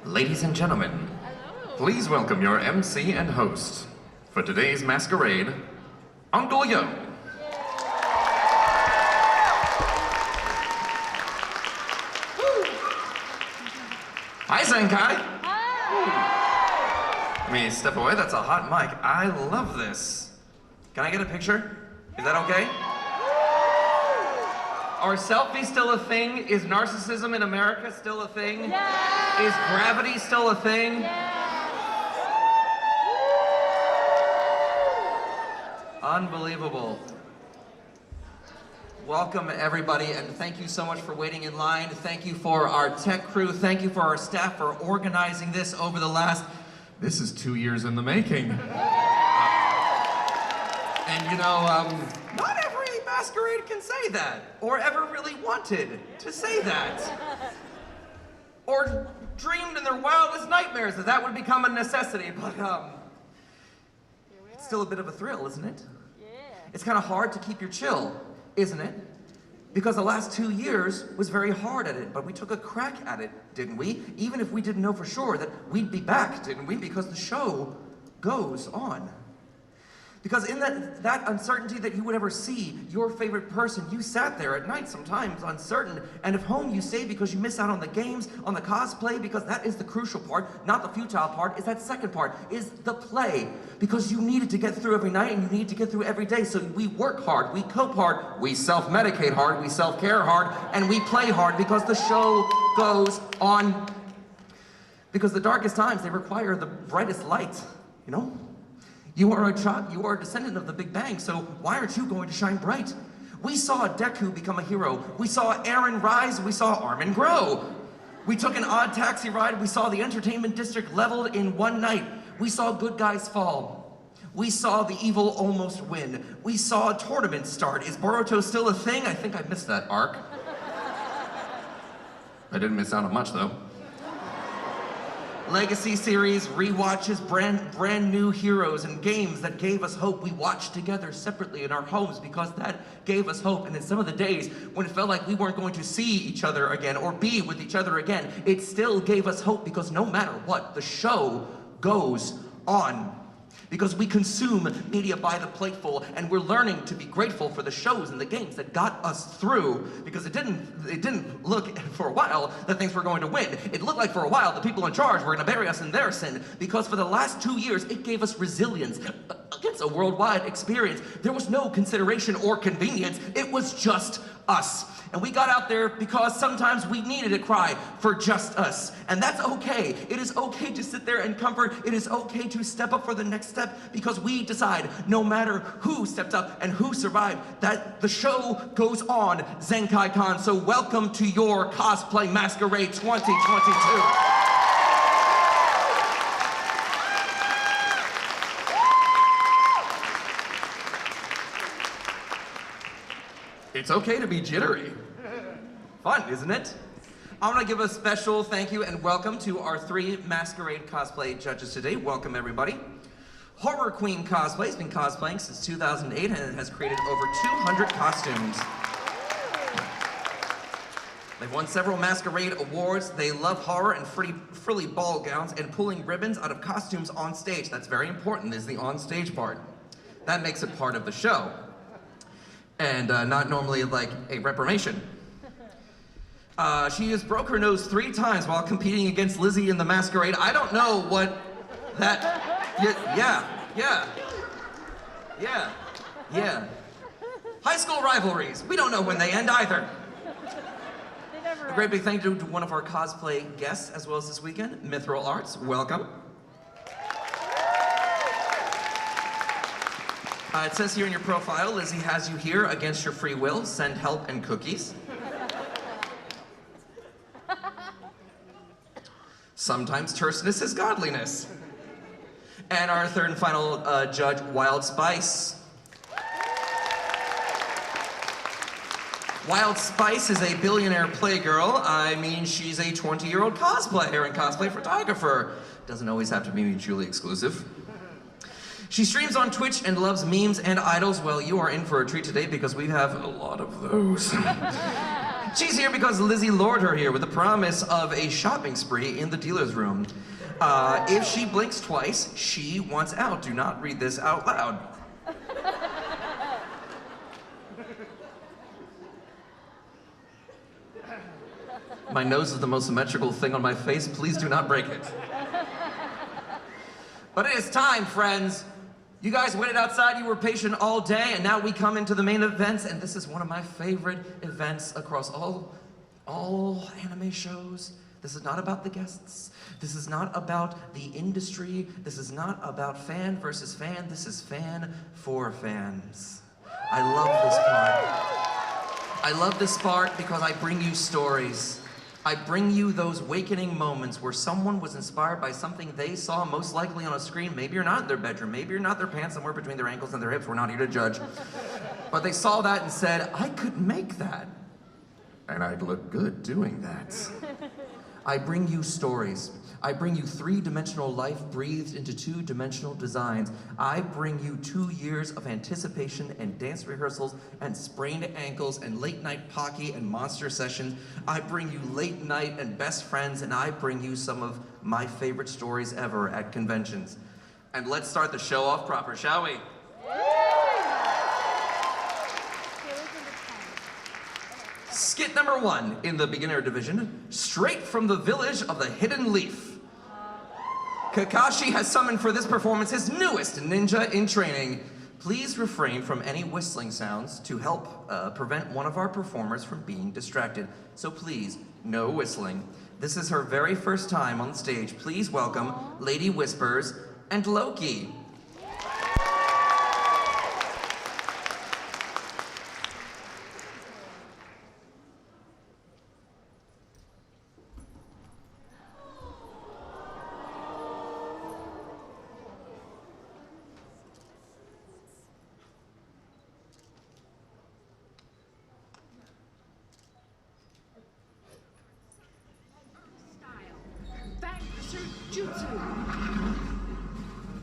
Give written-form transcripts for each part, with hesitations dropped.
Ladies and gentlemen, please welcome your MC and host for today's masquerade, Uncle Yo. Hi, Zenkai. Hi. Let me step away. That's a hot mic. I love this. Can I get a picture? Is that okay? Are selfies still a thing? Is narcissism in America still a thing? Yeah. Is gravity still a thing? Yeah. Unbelievable. Welcome everybody, and thank you so much for waiting in line. Thank you for our tech crew. Thank you for our staff for organizing this over the last, this is 2 years in the making. And you know, not every masquerade can say that, or ever really wanted to say that. Or dreamed in their wildest nightmares that that would become a necessity, but it's still a bit of a thrill, isn't it? Yeah. It's kind of hard to keep your chill, isn't it? Because the last 2 years was very hard at it, but we took a crack at it, didn't we? Even if we didn't know for sure that we'd be back, didn't we? Because the show goes on. Because in that uncertainty that you would ever see your favorite person, you sat there at night sometimes uncertain, and if home you stay because you miss out on the games, on the cosplay, because that is the crucial part, not the futile part, is that second part, is the play. Because you needed to get through every night and you need to get through every day, so we work hard, we cope hard, we self-medicate hard, we self-care hard, and we play hard because the show goes on. Because the darkest times, they require the brightest light, you know? You are a child, you are a descendant of the Big Bang, so why aren't you going to shine bright? We saw Deku become a hero. We saw Aaron rise, we saw Armin grow. We took an odd taxi ride, we saw the entertainment district leveled in one night. We saw good guys fall. We saw the evil almost win. We saw a tournament start. Is Boruto still a thing? I think I missed that arc. I didn't miss out on much though. Legacy series, rewatches, brand new heroes and games that gave us hope. We watched together separately in our homes because that gave us hope. And in some of the days when it felt like we weren't going to see each other again or be with each other again, it still gave us hope because no matter what, the show goes on. Because we consume media by the plateful, and we're learning to be grateful for the shows and the games that got us through, because it didn't look for a while that things were going to win. It looked like for a while the people in charge were going to bury us in their sin, because for the last 2 years it gave us resilience against a worldwide experience. There was no consideration or convenience, it was just us. And we got out there because sometimes we needed a cry for just us. And that's okay. It is okay to sit there and comfort. It is okay to step up for the next step because we decide no matter who stepped up and who survived, that the show goes on, Zenkaikon. So welcome to your Cosplay Masquerade 2022. It's okay to be jittery. Fun, isn't it? I want to give a special thank you and welcome to our 3 Masquerade cosplay judges today. Welcome, everybody. Horror Queen Cosplay has been cosplaying since 2008 and has created over 200 costumes. They've won several Masquerade awards. They love horror and frilly ball gowns and pulling ribbons out of costumes on stage. That's very important, is the on-stage part. That makes it part of the show. And not normally like a reformation. She has broke her nose 3 times while competing against Lizzie in the Masquerade. I don't know what that, yeah. High school rivalries, we don't know when they end either. A great big thank you to one of our cosplay guests as well as this weekend, Mithril Arts, welcome. It says here in your profile, Lizzie has you here against your free will. Send help and cookies. Sometimes terseness is godliness. And our third and final judge, Wild Spice. Wild Spice is a billionaire playgirl. I mean, she's a 20-year-old cosplayer and cosplay photographer. Doesn't always have to be mutually exclusive. She streams on Twitch and loves memes and idols. Well, you are in for a treat today because we have a lot of those. She's here because Lizzie lured her here with the promise of a shopping spree in the dealer's room. If she blinks twice, she wants out. Do not read this out loud. My nose is the most symmetrical thing on my face. Please do not break it. But it is time, friends. You guys waited outside, you were patient all day, and now we come into the main events, and this is one of my favorite events across all anime shows. This is not about the guests. This is not about the industry. This is not about fan versus fan. This is fan for fans. I love this part. I love this part because I bring you stories. I bring you those awakening moments where someone was inspired by something they saw, most likely on a screen. Maybe you're not in their bedroom. Maybe you're not their pants somewhere between their ankles and their hips. We're not here to judge. But they saw that and said, I could make that. And I'd look good doing that. I bring you stories. I bring you three-dimensional life breathed into two-dimensional designs. I bring you 2 years of anticipation and dance rehearsals and sprained ankles and late-night Pocky and monster sessions. I bring you late night and best friends, and I bring you some of my favorite stories ever at conventions. And let's start the show off proper, shall we? Skit number 1 in the beginner division, straight from the village of the Hidden Leaf. Kakashi has summoned for this performance his newest ninja in training. Please refrain from any whistling sounds to help prevent one of our performers from being distracted. So please, no whistling. This is her very first time on stage. Please welcome Lady Whispers and Loki.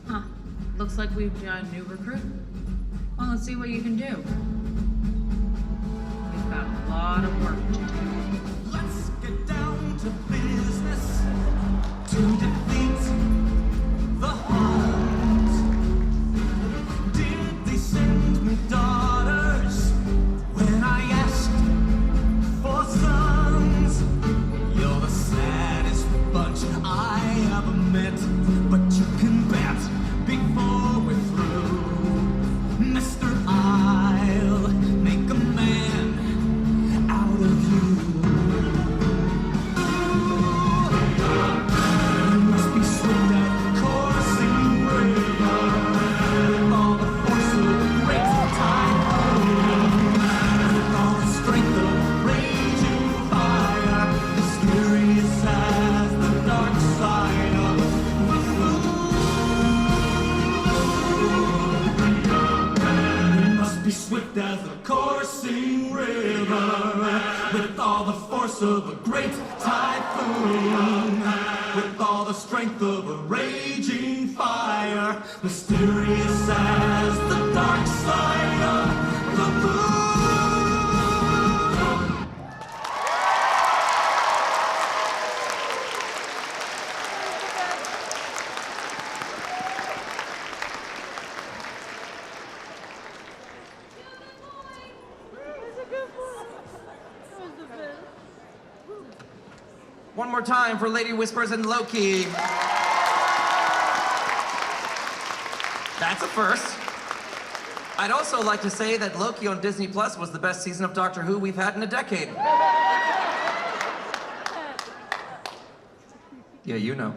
Huh. Looks like we've got a new recruit. Well, let's see what you can do. We've got a lot of work to do. Let's get down to business to defeat the hunt. Did they send me daughters when I asked for sons? You're the saddest bunch I ever met, but you can bet before we're through, Mister, I'll make a man out of you. You must be swift as coursing river, with all the force of a great typhoon, with all the strength of raging fire, mysterious as the dark side of the moon. You must be swift as a coursing river, with all the force of a great typhoon, with all the strength of a raging fire, mysterious as the dark side of the moon. One more time for Lady Whispers and Loki. That's a first. I'd also like to say that Loki on Disney Plus was the best season of Doctor Who we've had in a decade. Yeah, you know.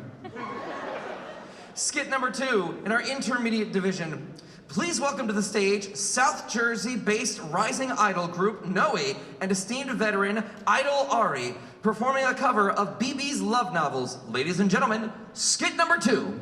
Skit number 2 in our intermediate division. Please welcome to the stage South Jersey-based rising idol group Noe and esteemed veteran Idol Ari, performing a cover of BB's love novels. Ladies and gentlemen, skit number 2.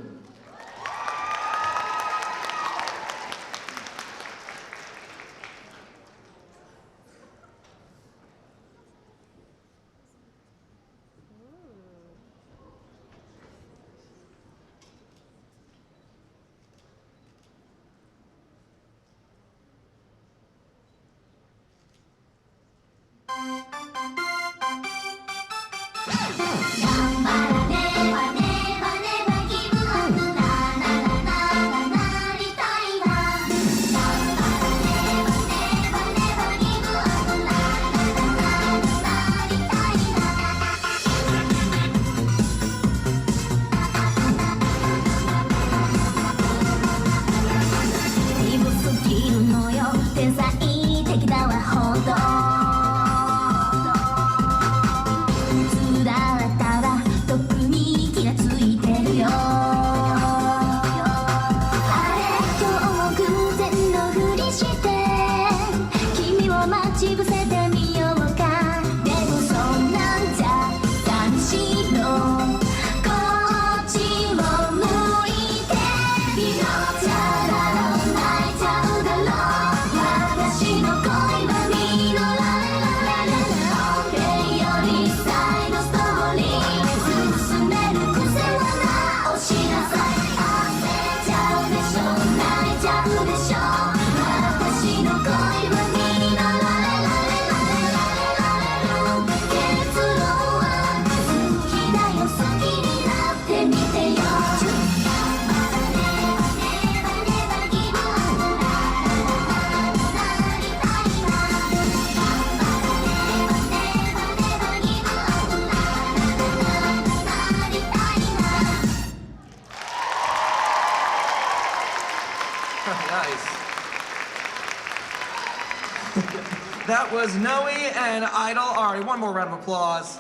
that was Noe and Idol. All right, one more round of applause.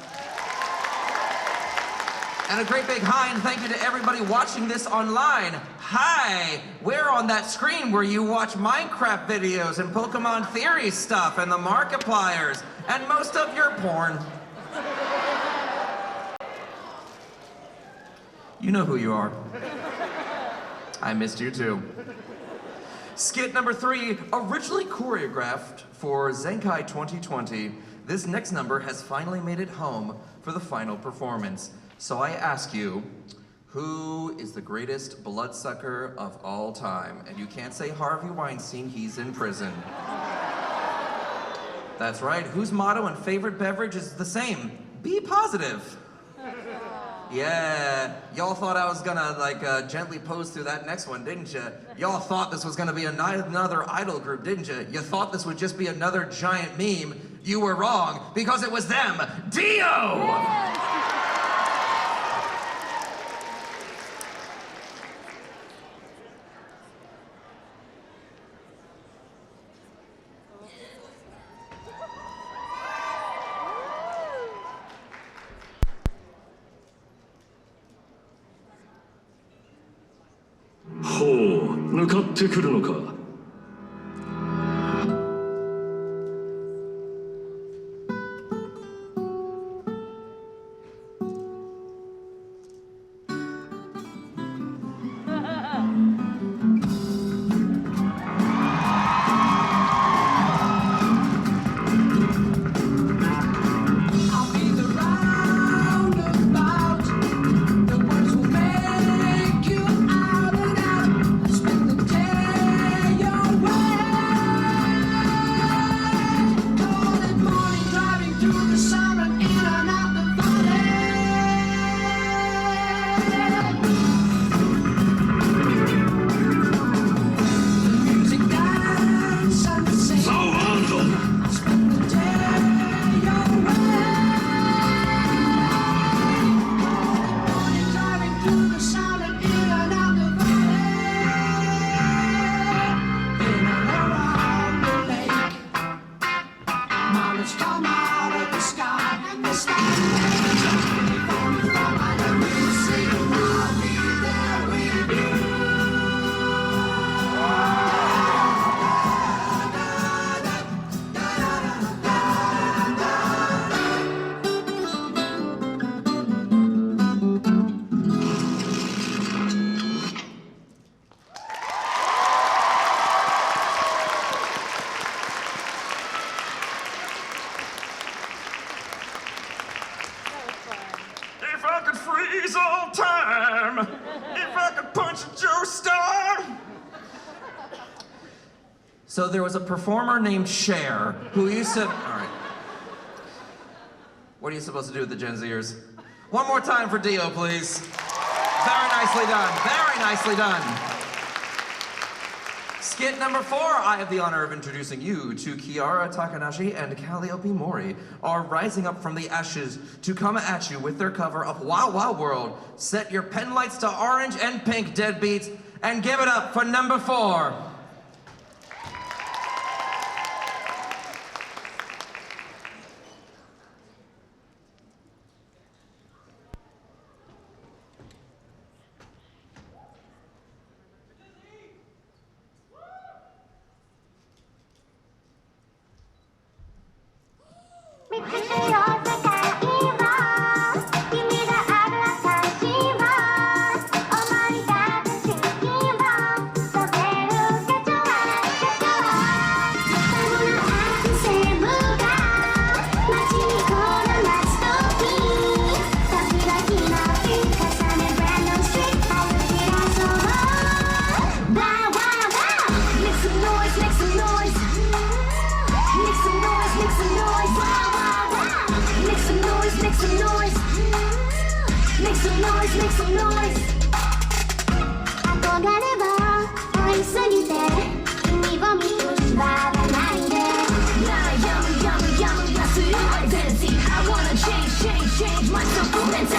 And a great big hi and thank you to everybody watching this online. Hi, we're on that screen where you watch Minecraft videos and Pokemon Theory stuff and the Markipliers and most of your porn. You know who you are. I missed you too. Skit number 3, originally choreographed for Zenkai 2020, this next number has finally made it home for the final performance. So I ask you, who is the greatest bloodsucker of all time? And you can't say Harvey Weinstein, he's in prison. That's right, whose motto and favorite beverage is the same? Be positive. Yeah, y'all thought I was gonna gently pose through that next one, didn't you? Y'all thought this was gonna be another idol group, didn't you? You thought this would just be another giant meme. You were wrong, because it was them, Dio!ほう、向かってくるのか。freeze all time. If I could punch a Joe Star. So there was a performer named Cher who used to, all right. What are you supposed to do with the Gen Zers? One more time for Dio, please. Very nicely done, very nicely done. Skit number 4, I have the honor of introducing you to Kiara Takanashi and Calliope Mori are rising up from the ashes to come at you with their cover of Wow Wow World. Set your pen lights to orange and pink, deadbeats, and give it up for number 4.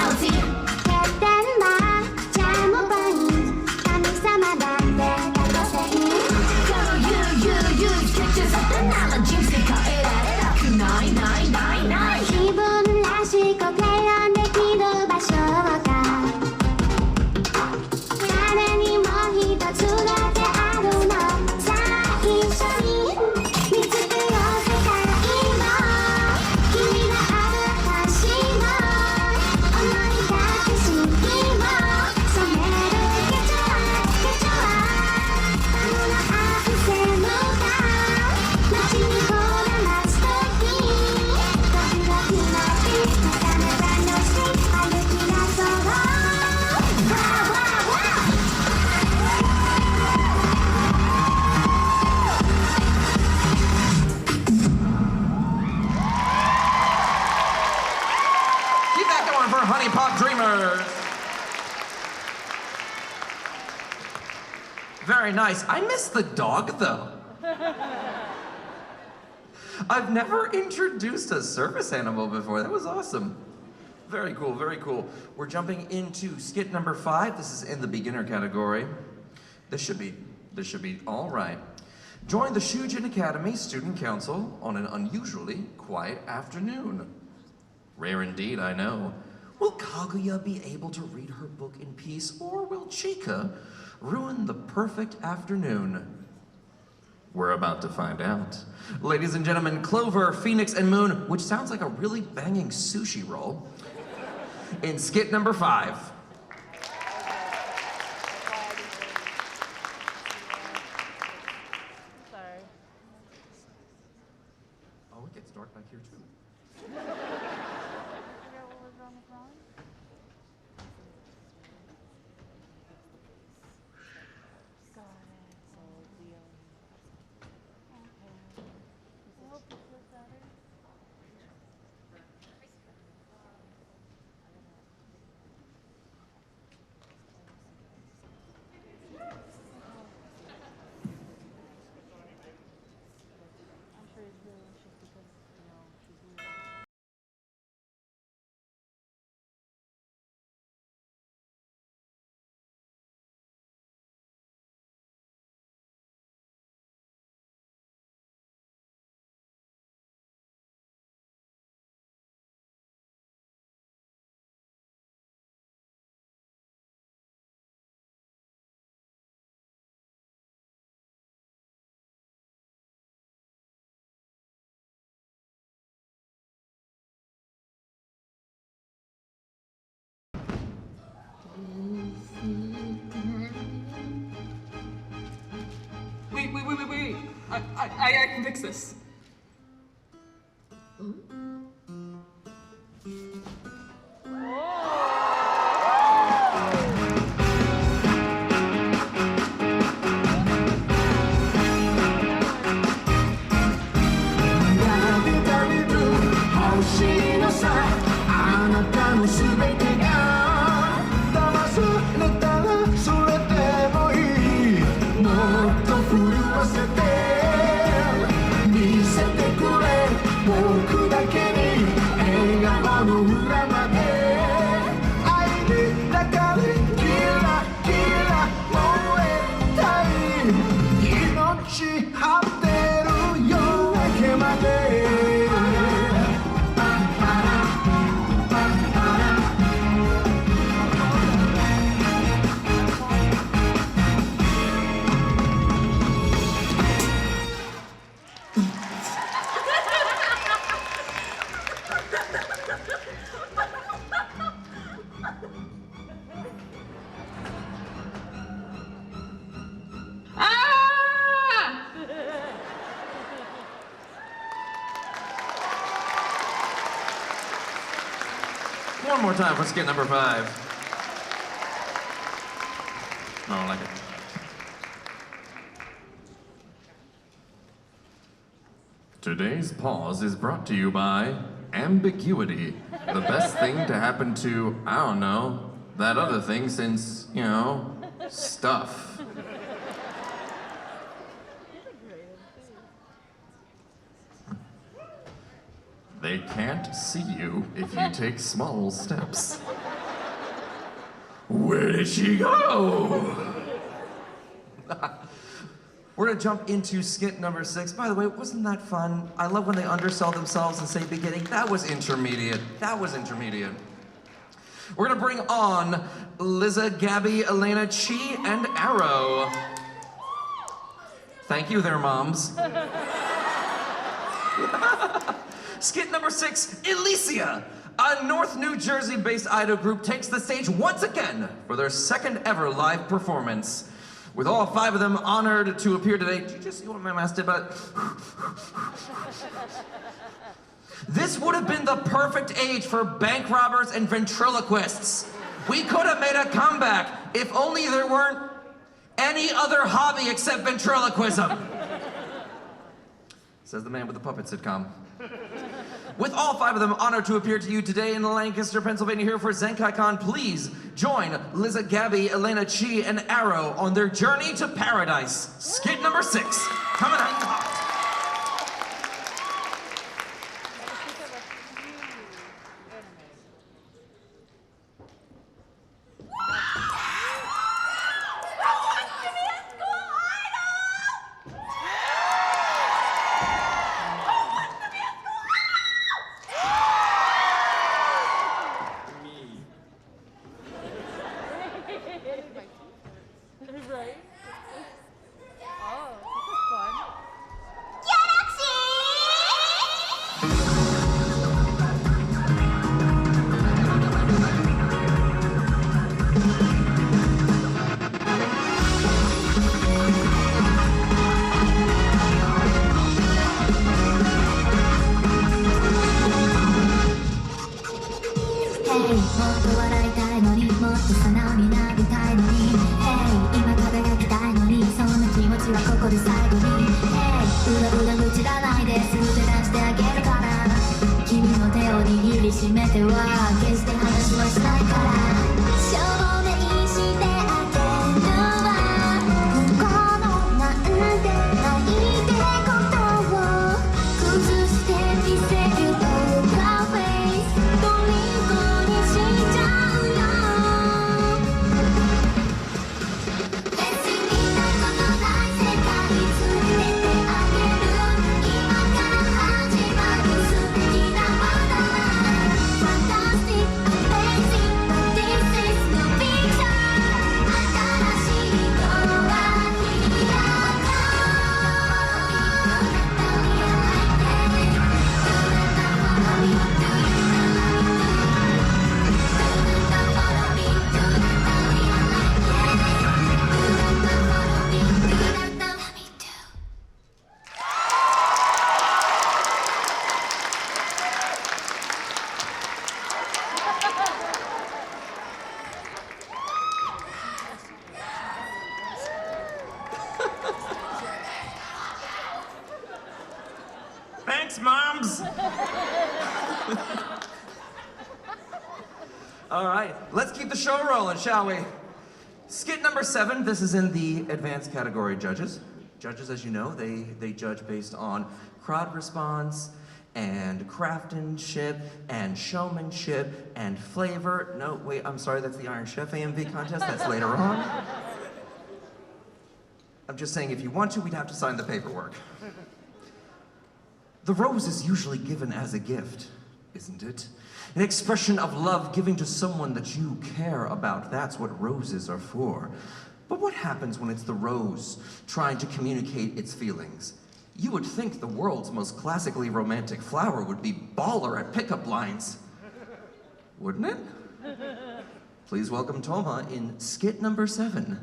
Technology Honey Pop Dreamers. Very nice. I miss the dog, though. I've never introduced a service animal before. That was awesome. Very cool, very cool. We're jumping into skit number 5. This is in the beginner category. This should be all right. Join the Shujin Academy Student Council on an unusually quiet afternoon. Rare indeed, I know. Will Kaguya be able to read her book in peace, or will Chika ruin the perfect afternoon? We're about to find out. Ladies and gentlemen, Clover, Phoenix, and Moon, which sounds like a really banging sushi roll, in skit number 5. Sorry. Oh, it gets dark back here too. Figure out what was wrong with Ron? Got it. So we okay. I hope this was better. I'm sure it's really just because, she's new. Wait. I can fix this. One more time for skit number 5. Oh, I like it. Today's pause is brought to you by ambiguity. The best thing to happen to, I don't know, that other thing since, stuff. They can't see you if you take small steps. Where did she go? We're gonna jump into skit number 6. By the way, wasn't that fun? I love when they undersell themselves and say beginning. That was intermediate. We're gonna bring on Liza, Gabby, Elena, Chi, and Arrow. Thank you there, moms. Skit number 6, Elysia. A North New Jersey-based idol group takes the stage once again for their second ever live performance. With all 5 of them honored to appear today. Did you just see what my mask did about it? This would have been the perfect age for bank robbers and ventriloquists. We could have made a comeback if only there weren't any other hobby except ventriloquism. Says the man with the puppet sitcom. With all 5 of them honored to appear to you today in Lancaster, Pennsylvania here for Zenkaikon, please join Liza, Gabby, Elena, Chi, and Arrow on their journey to paradise. Skit number 6, coming out hot. Right? Oh, this is fun. Hey もっと笑いたいのにもっと素直になりたいのに Hey 今輝きたいのにそんな気持ちはここで最後に Hey うだうだ愚痴らないですぐ出してあげるから君の手を握りしめては決して話はしないから証明してあげるわ不幸のなんてないってことを崩してみせる Poker Face 虜にしちゃうよ別になことない世界連れてあげる今から始まる素敵なワンダーランド Fantastic Amazing But this is no picture 新しいドア開か Thanks, moms! All right, let's keep the show rolling, shall we? Skit number 7, this is in the advanced category judges. Judges, as you know, they judge based on crowd response, and craftsmanship, and showmanship, and flavor. No, wait, I'm sorry, that's the Iron Chef AMV contest, that's later on. I'm just saying, if you want to, we'd have to sign the paperwork. The rose is usually given as a gift, isn't it? An expression of love given to someone that you care about. That's what roses are for. But what happens when it's the rose trying to communicate its feelings? You would think the world's most classically romantic flower would be baller at pickup lines. Wouldn't it? Please welcome Toma in skit number 7.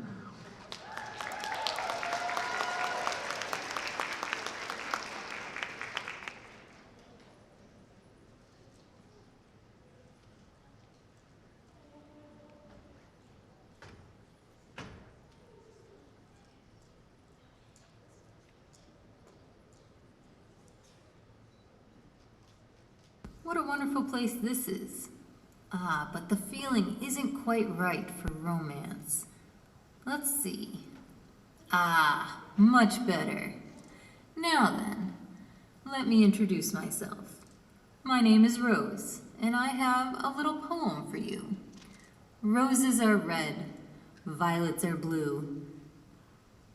What a wonderful place this is. Ah, but the feeling isn't quite right for romance. Let's see. Ah, much better. Now then, let me introduce myself. My name is Rose, and I have a little poem for you. Roses are red, violets are blue.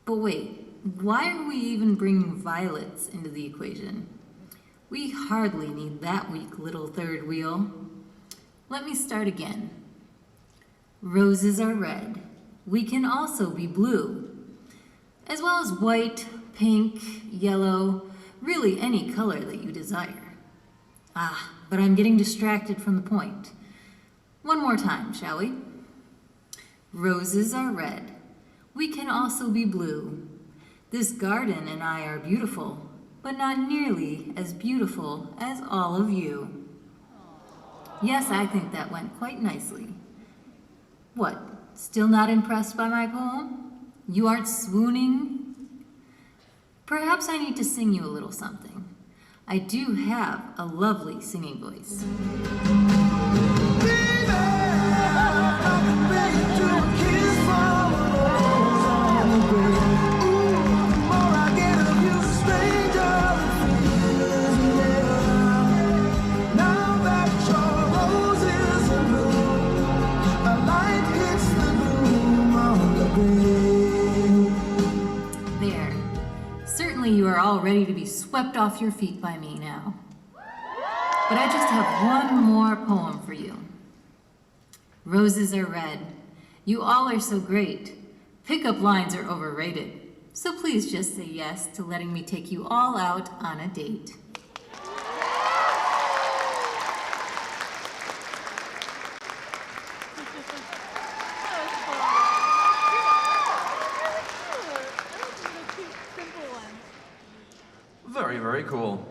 But wait, why are we even bringing violets into the equation? We hardly need that weak little third wheel. Let me start again. Roses are red. We can also be blue, as well as white, pink, yellow, really any color that you desire. Ah, but I'm getting distracted from the point. One more time, shall we? Roses are red. We can also be blue. This garden and I are beautiful, but not nearly as beautiful as all of you. Yes, I think that went quite nicely. What, still not impressed by my poem? You aren't swooning? Perhaps I need to sing you a little something. I do have a lovely singing voice. There. Certainly you are all ready to be swept off your feet by me now. But I just have one more poem for you. Roses are red. You all are so great. Pickup lines are overrated. So please just say yes to letting me take you all out on a date. Very, very cool.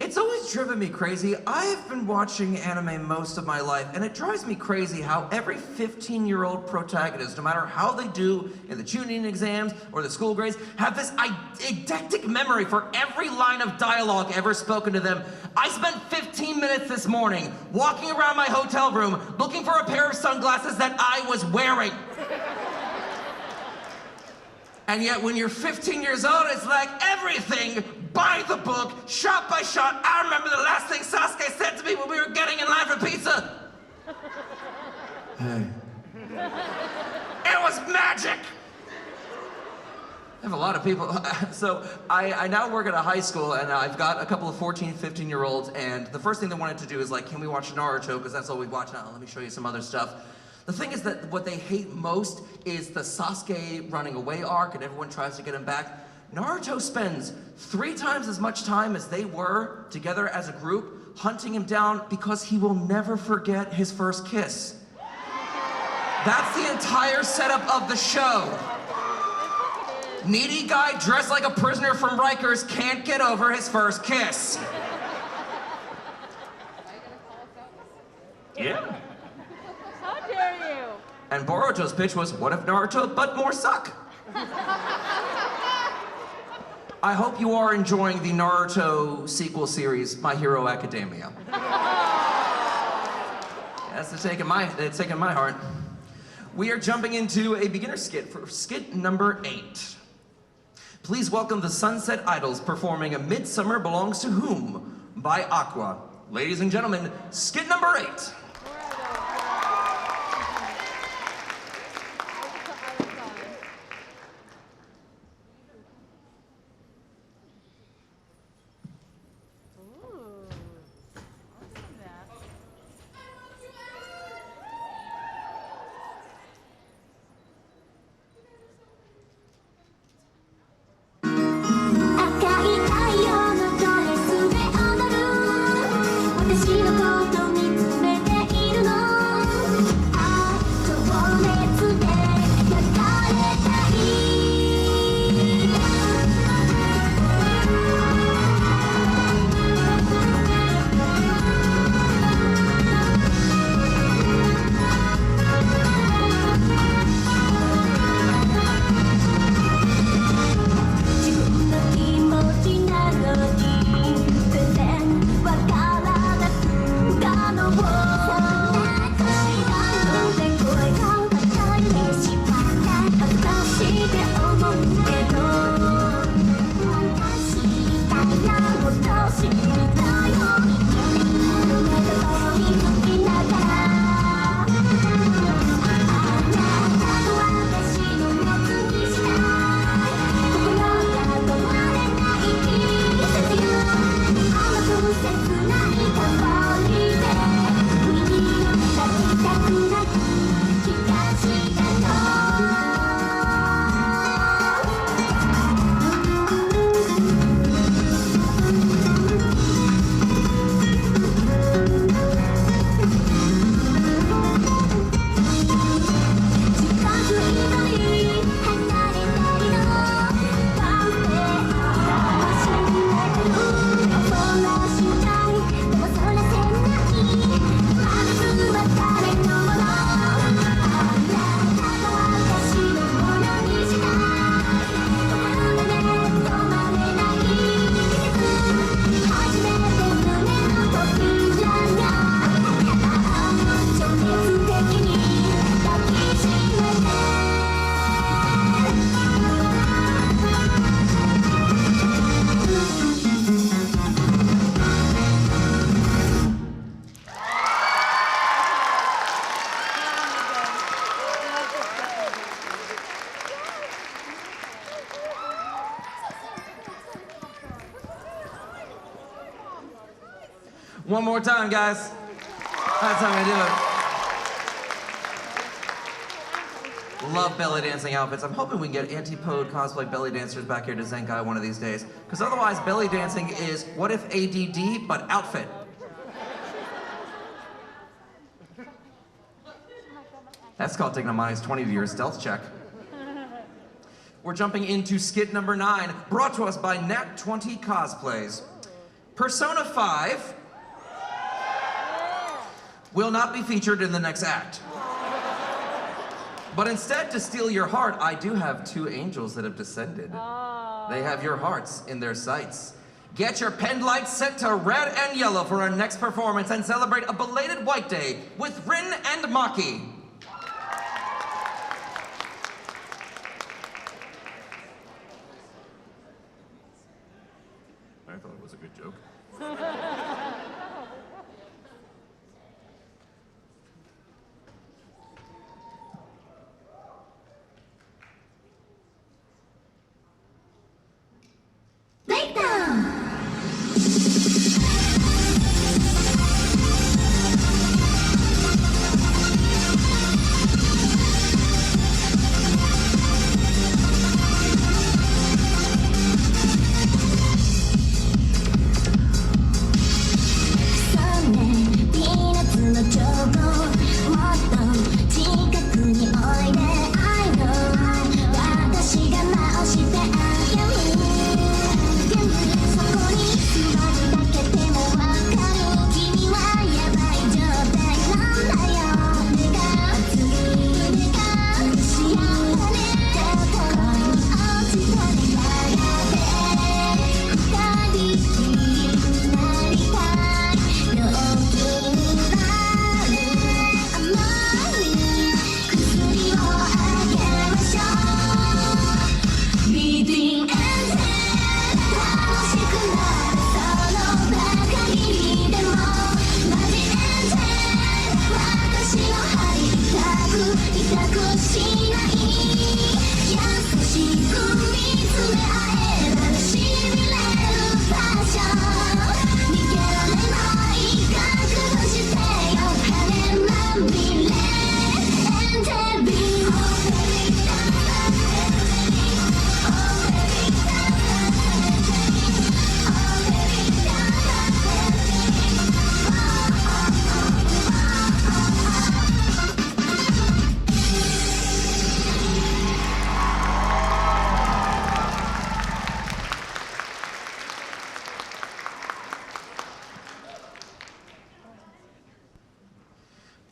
It's always driven me crazy. I've been watching anime most of my life, and it drives me crazy how every 15-year-old protagonist, no matter how they do in the tuning exams or the school grades, have this eidetic memory for every line of dialogue ever spoken to them. I spent 15 minutes this morning walking around my hotel room looking for a pair of sunglasses that I was wearing. And yet when you're 15 years old, it's like everything by the book, shot by shot. I remember the last thing Sasuke said to me when we were getting in line for pizza. Hey. It was magic. I have a lot of people. So I now work at a high school, and I've got a couple of 14, 15-year-olds, and the first thing they wanted to do is like, can we watch Naruto? Because that's all we watch now. Let me show you some other stuff. The thing is that what they hate most is the Sasuke running away arc, and everyone tries to get him back. Naruto spends 3 times as much time as they were together as a group hunting him down because he will never forget his first kiss. That's the entire setup of the show. Needy guy dressed like a prisoner from Rikers can't get over his first kiss. Yeah. How dare you? And Boruto's pitch was, what if Naruto, but more suck? I hope you are enjoying the Naruto sequel series, My Hero Academia. That's taking my heart. We are jumping into a beginner skit for skit number 8. Please welcome the Sunset Idols performing A Midsummer Belongs to Whom by Aqua. Ladies and gentlemen, skit number 8. One more time, guys. That's how we do it. Love belly dancing outfits. I'm hoping we can get anti-pode cosplay belly dancers back here to Zenkai one of these days. Because otherwise, belly dancing is what if ADD, but outfit. That's called taking a -20 to your stealth check. We're jumping into skit number 9, brought to us by Nat 20 Cosplays. Persona 5 will not be featured in the next act. But instead, to steal your heart, I do have 2 angels that have descended. They have your hearts in their sights. Get your pen lights set to red and yellow for our next performance and celebrate a belated White Day with Rin and Maki. I thought it was a good joke. Breakdown!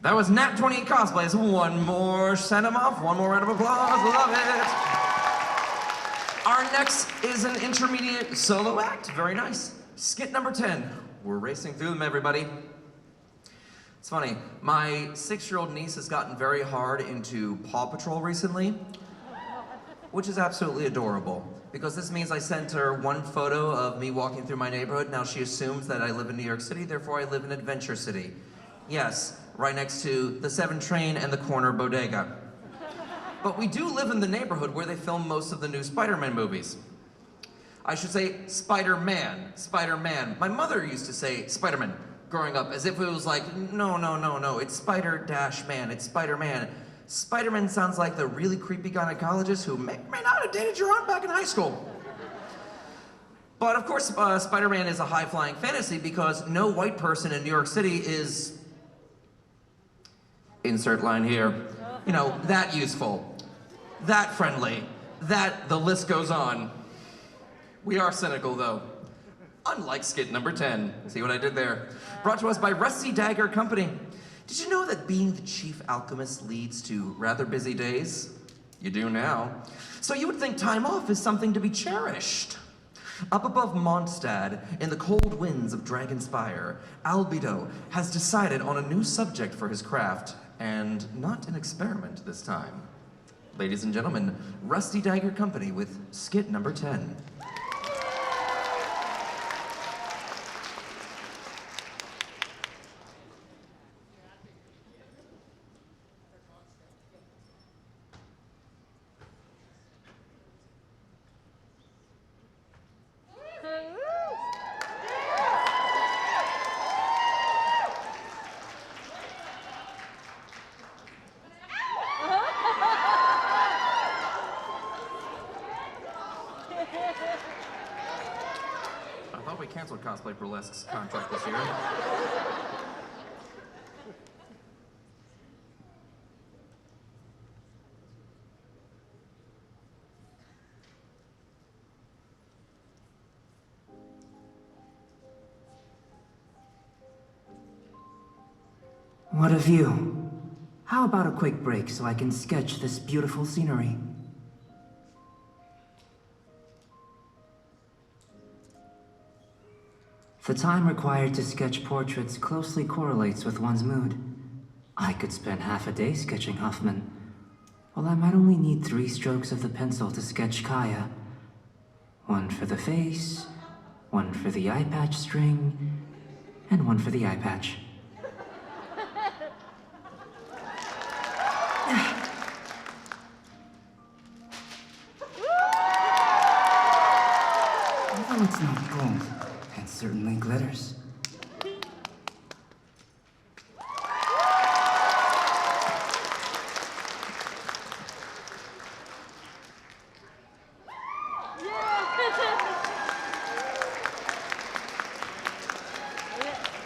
That was Nat 20 Cosplays. One more, send them off. One more round of applause. Love it. Our next is an intermediate solo act. Very nice. Skit number 10. We're racing through them, everybody. It's funny. My 6-year-old niece has gotten very hard into Paw Patrol recently, which is absolutely adorable. Because this means I sent her one photo of me walking through my neighborhood. Now she assumes that I live in New York City, therefore I live in Adventure City. Yes, right next to the 7 train and the corner bodega. But we do live in the neighborhood where they film most of the new Spider-Man movies. I should say Spider-Man, Spider-Man. My mother used to say Spider-Man growing up as if it was like, no, it's Spider-Man, it's Spider-Man. Spider-Man sounds like the really creepy gynecologist who may not have dated your aunt back in high school. But of course, Spider-Man is a high-flying fantasy because no white person in New York City is, insert line here, you know, that useful, that friendly, that the list goes on. We are cynical though. Unlike skit number 10. See what I did there? Brought to us by Rusty Dagger Company. Did you know that being the chief alchemist leads to rather busy days? You do now. So you would think time off is something to be cherished. Up above Mondstadt, in the cold winds of Dragonspire, Albedo has decided on a new subject for his craft, and not an experiment this time. Ladies and gentlemen, Rusty Dagger Company with skit number 10. canceled Cosplay Burlesque's contract this year. What a view. How about a quick break so I can sketch this beautiful scenery? The time required to sketch portraits closely correlates with one's mood. I could spend half a day sketching Huffman, while I might only need 3 strokes of the pencil to sketch Kaya. 1 for the face, 1 for the eye patch string, and 1 for the eye patch. Although it's not gold, it certainly glitters.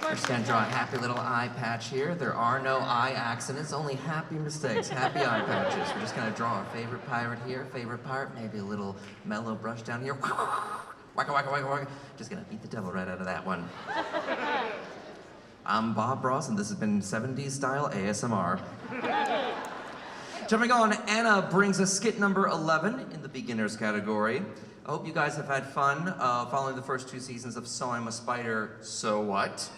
We're just gonna draw a happy little eye patch here. There are no eye accidents, only happy mistakes, happy eye patches. We're just gonna draw our favorite pirate here, favorite part, maybe a little mellow brush down here. Waka, waka, waka, waka. Just gonna beat the devil right out of that one. I'm Bob Ross, and this has been 70s style ASMR. Jumping on, Anna brings us skit number 11 in the beginners category. I hope you guys have had fun following the first 2 seasons of So I'm a Spider, So What?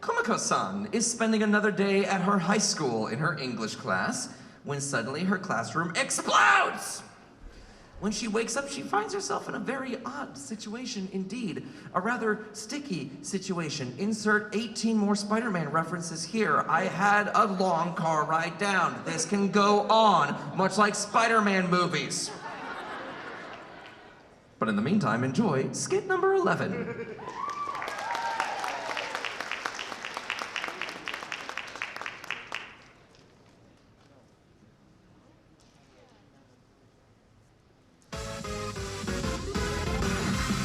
Komiko-san is spending another day at her high school in her English class when suddenly her classroom explodes! When she wakes up, she finds herself in a very odd situation indeed. A rather sticky situation. Insert 18 more Spider-Man references here. I had a long car ride down. This can go on, much like Spider-Man movies. But in the meantime, enjoy skit number 11.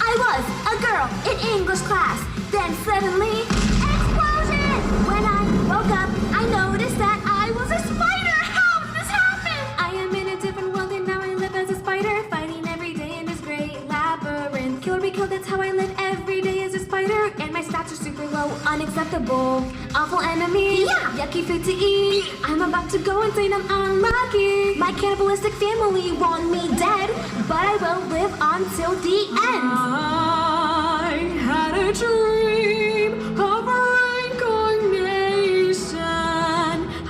I was a girl in English class. Then suddenly, explosion! When I woke up, I noticed that I was a spider. How did this happen? I am in a different world and now I live as a spider, fighting every day in this great labyrinth. Kill or be killed, that's how I live every day as a spider. And my stats are super low, unacceptable. Awful enemy, yeah. Yucky food to eat. I'm about to go insane, I'm unlucky. My cannibalistic family want me dead, but I will live on till the end. I had a dream of reincarnation.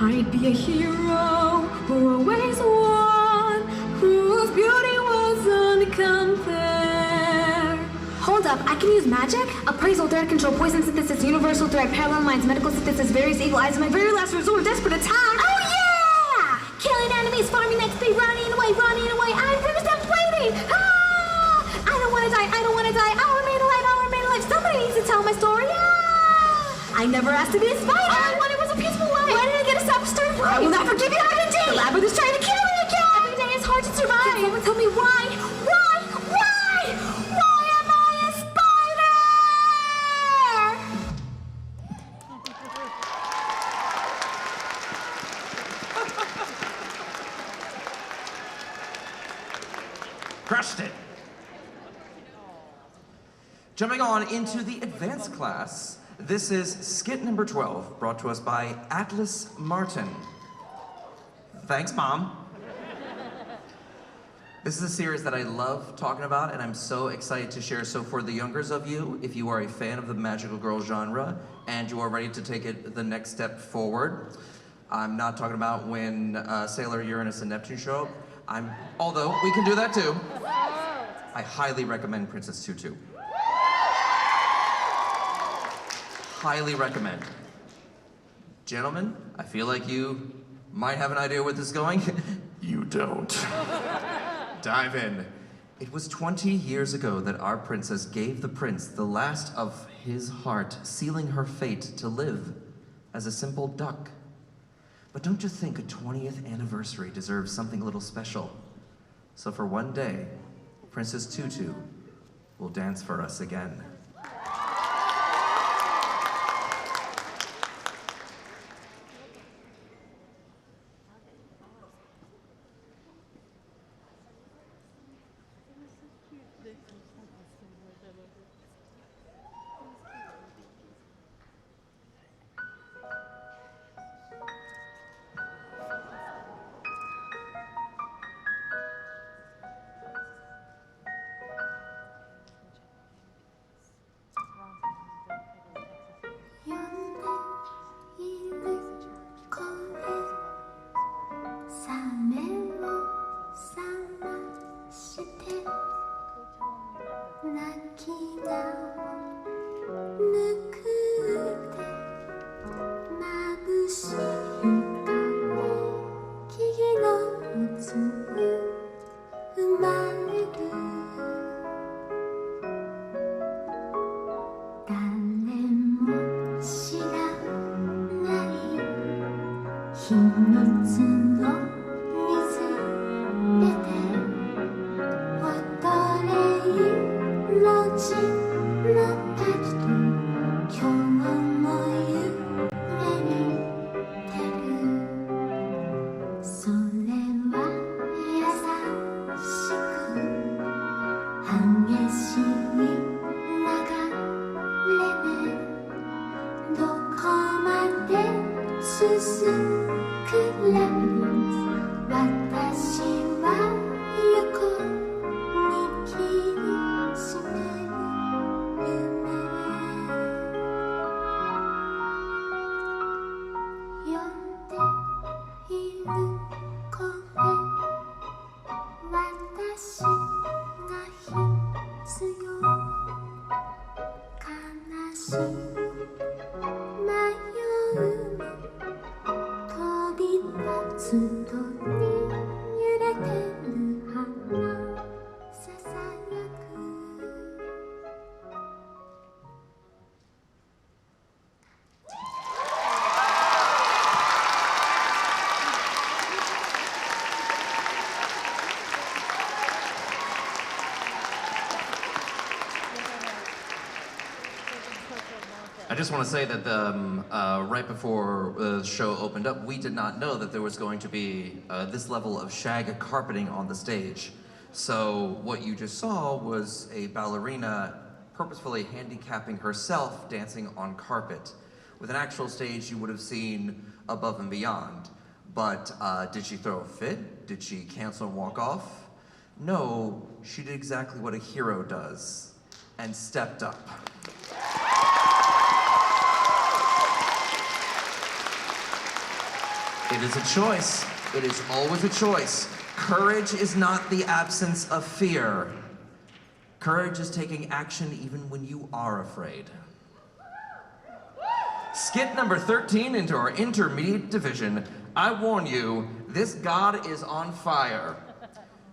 I'd be a hero who always won, whose beauty was uncompared. Hold up, I can use magic? Appraisal, threat control, poison synthesis, universal threat, parallel lines, medical synthesis, various evil eyes, my very last resort, desperate attack. Oh yeah! Killing enemies, farming XP, running away, I'm gonna stop waiting! Ah! I don't wanna die, I'll remain alive. Somebody needs to tell my story. Ah! I never asked to be a spider. All I wanted was a peaceful life. Why did I get a self-started life? I will not forgive you, RPG! The labyrinth is trying to kill me again! Every day is hard to survive. Can someone tell me why? Why am I a spider? Crushed it. Jumping on into the advanced class, this is skit number 12, brought to us by Atlas Martin. Thanks, Mom. This is a series that I love talking about, and I'm so excited to share. So for the youngers of you, if you are a fan of the magical girl genre, and you are ready to take it the next step forward, I'm not talking about when Sailor Uranus and Neptune show up. Although we can do that too. I highly recommend Princess Tutu. Highly recommend. Gentlemen, I feel like you might have an idea where this is going. You don't. Dive in. It was 20 years ago that our princess gave the prince the last of his heart, sealing her fate to live as a simple duck. But don't you think a 20th anniversary deserves something a little special? So for one day, Princess Tutu will dance for us again. I just want to say that right before the show opened up, we did not know that there was going to be this level of shag carpeting on the stage. So what you just saw was a ballerina purposefully handicapping herself dancing on carpet. With an actual stage, you would have seen above and beyond. But did she throw a fit? Did she cancel and walk off? No, she did exactly what a hero does, and stepped up. It is a choice. It is always a choice. Courage is not the absence of fear. Courage is taking action even when you are afraid. Skit number 13 into our intermediate division. I warn you, this god is on fire.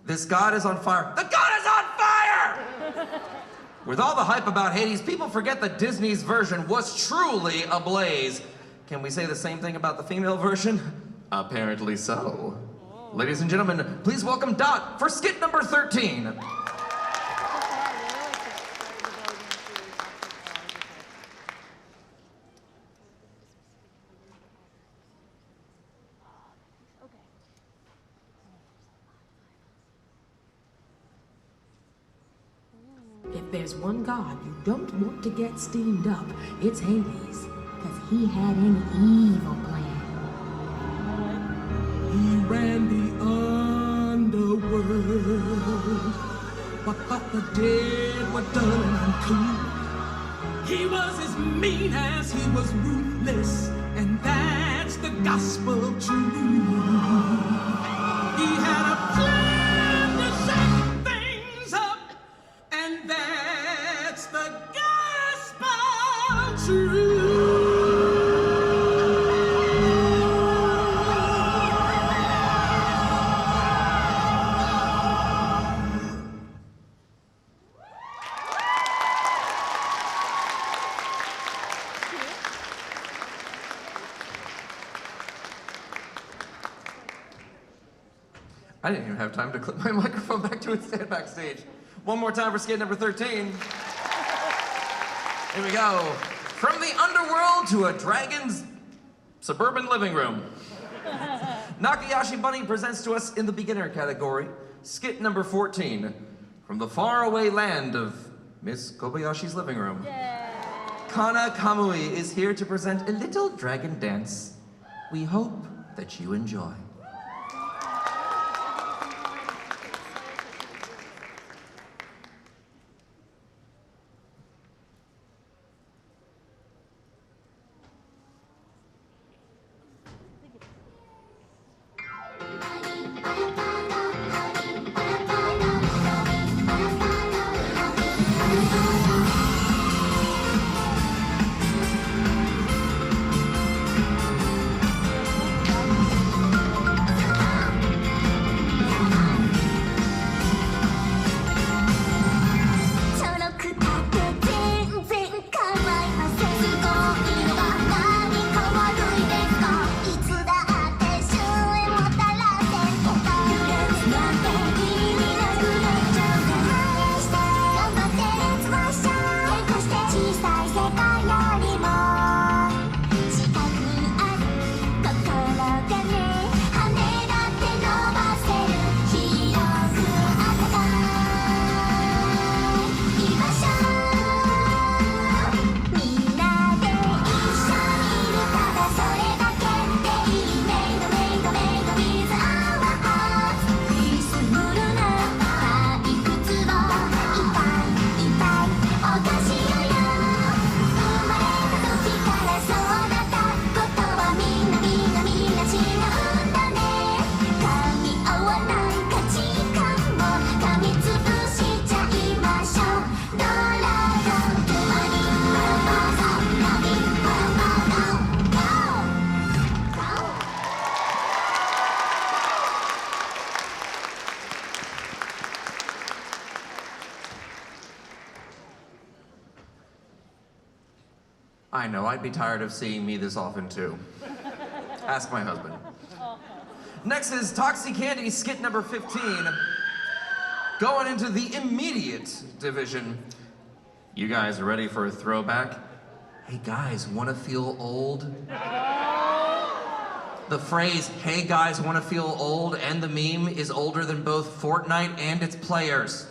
This god is on fire. The god is on fire! With all the hype about Hades, people forget that Disney's version was truly ablaze. Can we say the same thing about the female version? Apparently so. Ladies and gentlemen, please welcome Dot for skit number 13. If there's one god you don't want to get steamed up, it's Hades. Because he had an evil plan. He ran the underworld, but thought the dead were done and uncool. He was as mean as he was ruthless, and that's the gospel truth. He had a plan to shake things up, and that's the gospel truth. I didn't even have time to clip my microphone back to its stand backstage. One more time for skit number 13. Here we go. From the underworld to a dragon's suburban living room. Nakayashi Bunny presents to us in the beginner category, skit number 14, from the faraway land of Miss Kobayashi's living room. Kana Kamui is here to present a little dragon dance. We hope that you enjoy. I know, I'd be tired of seeing me this often too. Ask my husband. Next is Toxie Candy, skit number 15. Going into the immediate division. You guys ready for a throwback? Hey guys, wanna feel old? The phrase, hey guys, wanna feel old, and the meme is older than both Fortnite and its players.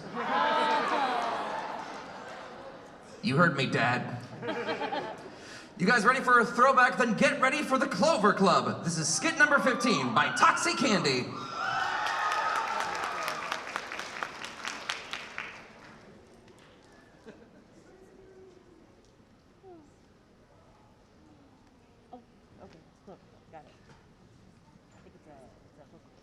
You heard me, Dad. You guys ready for a throwback? Then get ready for the Clover Club. This is skit number 15 by Toxie Candy. Oh, okay, Clover Club, got it. I think it's a hook song.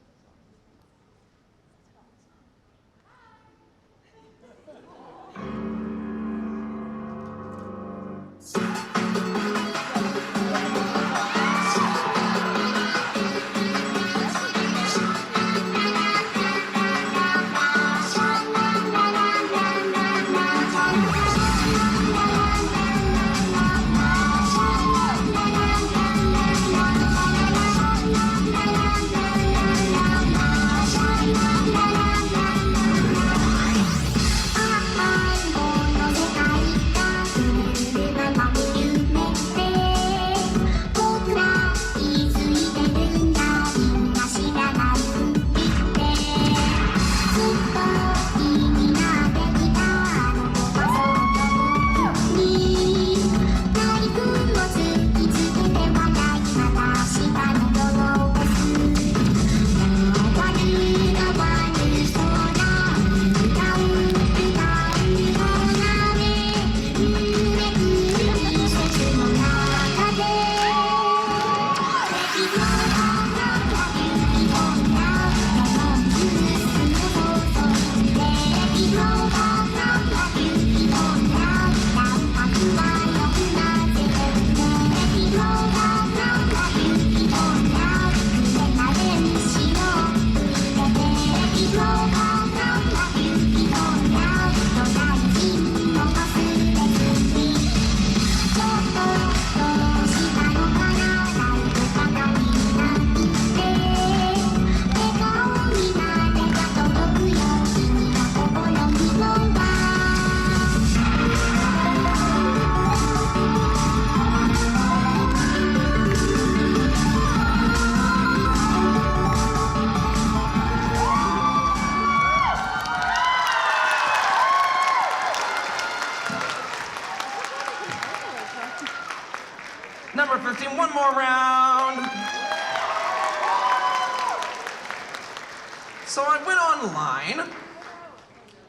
So I went online.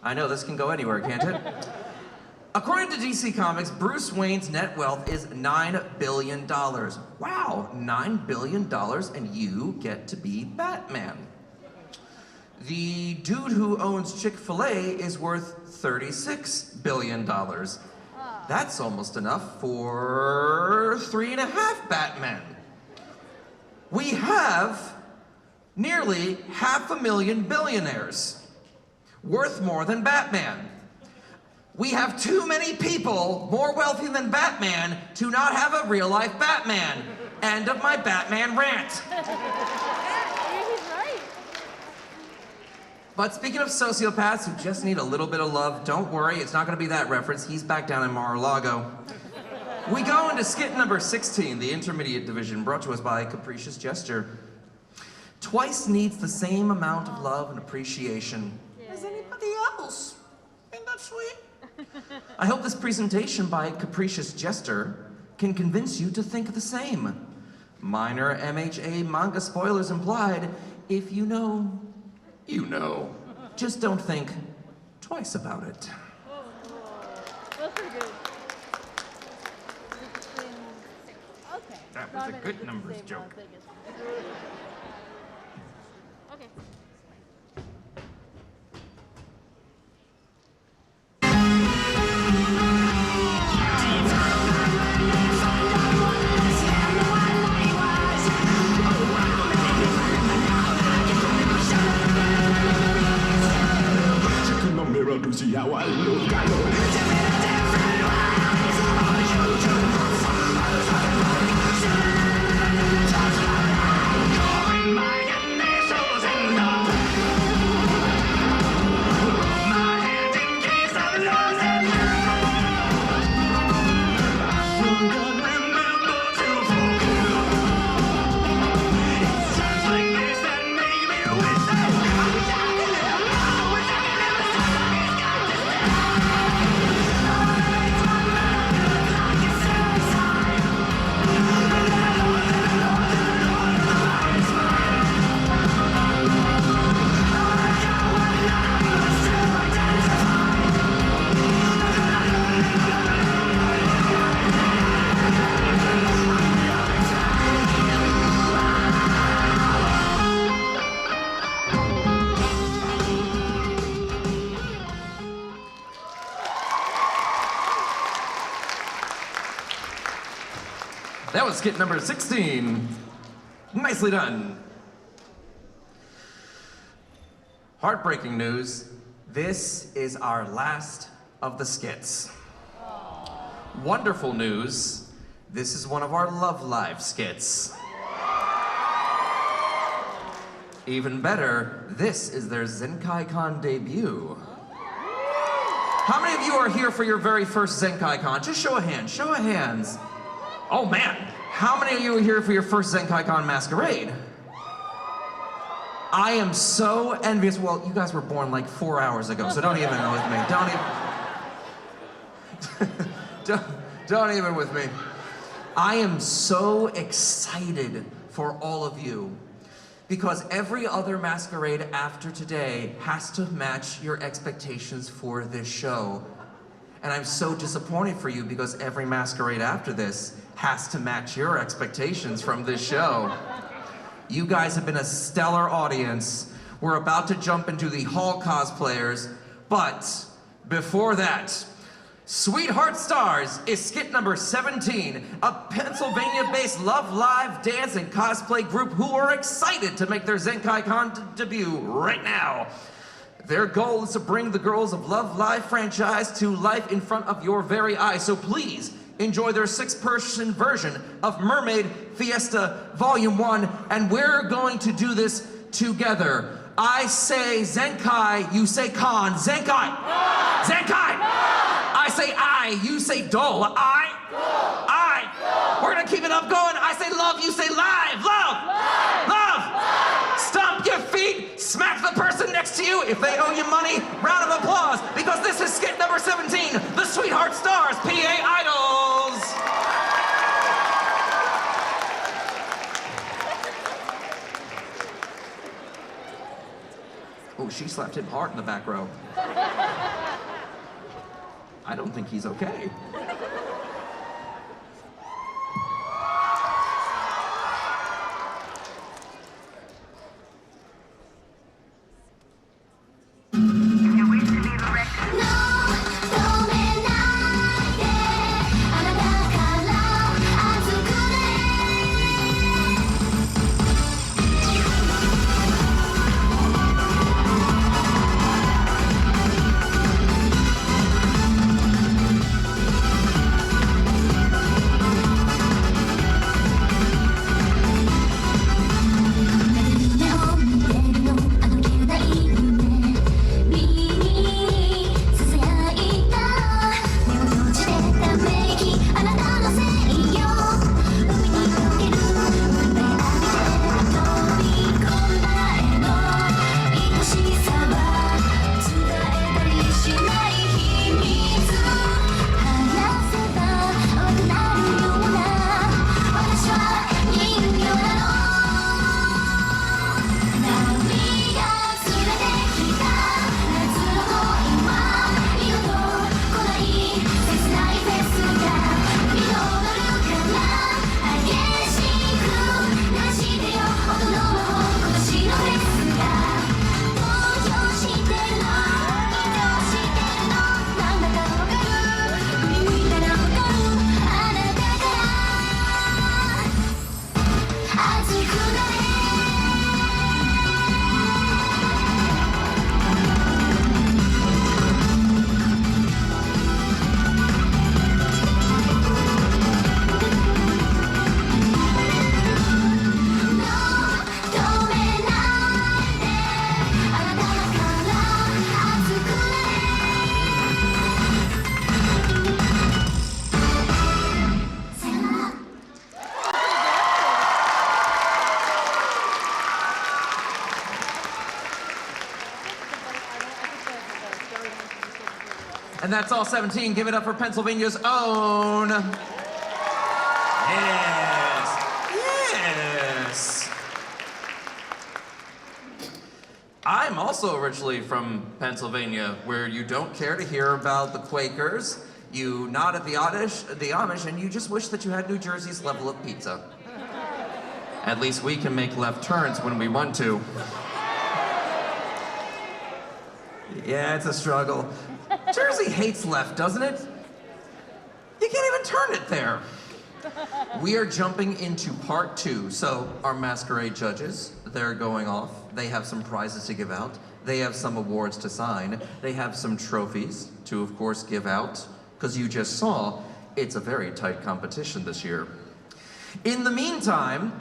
I know this can go anywhere, can't it? According to DC Comics, Bruce Wayne's net wealth is $9 billion. Wow, $9 billion, and you get to be Batman. The dude who owns Chick-fil-A is worth $36 billion. That's almost enough for 3.5 Batmen. We have nearly 500,000 billionaires, worth more than Batman. We have too many people more wealthy than Batman to not have a real-life Batman. End of my Batman rant. But speaking of sociopaths who just need a little bit of love, don't worry, it's not gonna be that reference. He's back down in Mar-a-Lago. We go into skit number 16, the intermediate division, brought to us by Capricious Gesture. Twice needs the same amount of love and appreciation as anybody else. Ain't that sweet? I hope this presentation by Capricious Jester can convince you to think the same. Minor MHA manga spoilers implied. If you know, you know. Just don't think twice about it. That's pretty good. Okay. That was a good numbers joke. Okay. To see how I look, I know. That was skit number 16. Nicely done. Heartbreaking news. This is our last of the skits. Wonderful news. This is one of our Love Live skits. Even better, this is their Zenkaikon debut. How many of you are here for your very first Zenkaikon? Just show of hands, show of hands. Oh man, how many of you are here for your first Zenkaikon Masquerade? I am so envious. Well, you guys were born like 4 hours ago, so don't even with me. Don't even with me. I am so excited for all of you because every other Masquerade after today has to match your expectations for this show. And I'm so disappointed for you because every Masquerade after this has to match your expectations from this show. You guys have been a stellar audience. We're about to jump into the Hall cosplayers, but before that, Sweetheart Stars is skit number 17, a Pennsylvania-based Love Live dance and cosplay group who are excited to make their Zenkaikon debut right now. Their goal is to bring the girls of Love Live franchise to life in front of your very eyes, so please enjoy their 6-person version of Mermaid Fiesta Volume 1, and we're going to do this together. I say Zenkai, you say Con. Zenkai! Zenkai! I say I, you say Dole. I. We're gonna keep it up going. I say love, you say live. Love! Stomp your feet, smack the person next to you. If they owe you money, round of applause, because this is skit number 17, the Sweetheart Stars, PA Idols. Oh, she slapped him hard in the back row. I don't think he's okay. And that's all 17. Give it up for Pennsylvania's own. Yes. Yes. I'm also originally from Pennsylvania, where you don't care to hear about the Quakers. You nod at the Amish, and you just wish that you had New Jersey's level of pizza. At least we can make left turns when we want to. Yeah, it's a struggle. Jersey hates left, doesn't it? You can't even turn it there. We are jumping into part 2. So our Masquerade judges, they're going off. They have some prizes to give out. They have some awards to sign. They have some trophies to, of course, give out. Because you just saw, it's a very tight competition this year. In the meantime,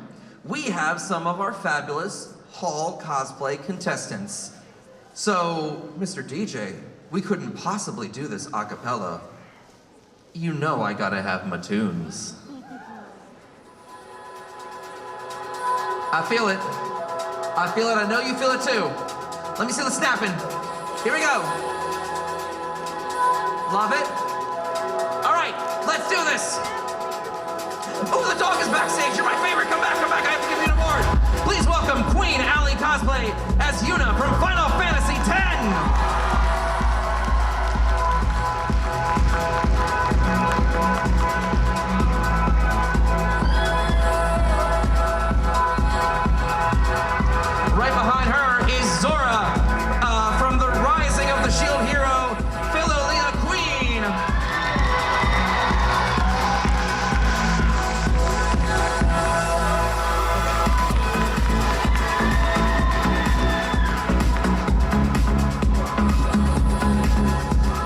we have some of our fabulous Hall cosplay contestants. So, Mr. DJ, we couldn't possibly do this a cappella. You know I gotta have my tunes. I feel it. I feel it. I know you feel it too. Let me see the snapping. Here we go. Love it. All right, let's do this. Oh, the dog is backstage. You're my favorite. Come back, come back. I have to give you an award. Please welcome Queen Allie Cosplay as Yuna from Final Fantasy X. Right behind her is Zora from the Rising of the Shield Hero, Philolea Queen.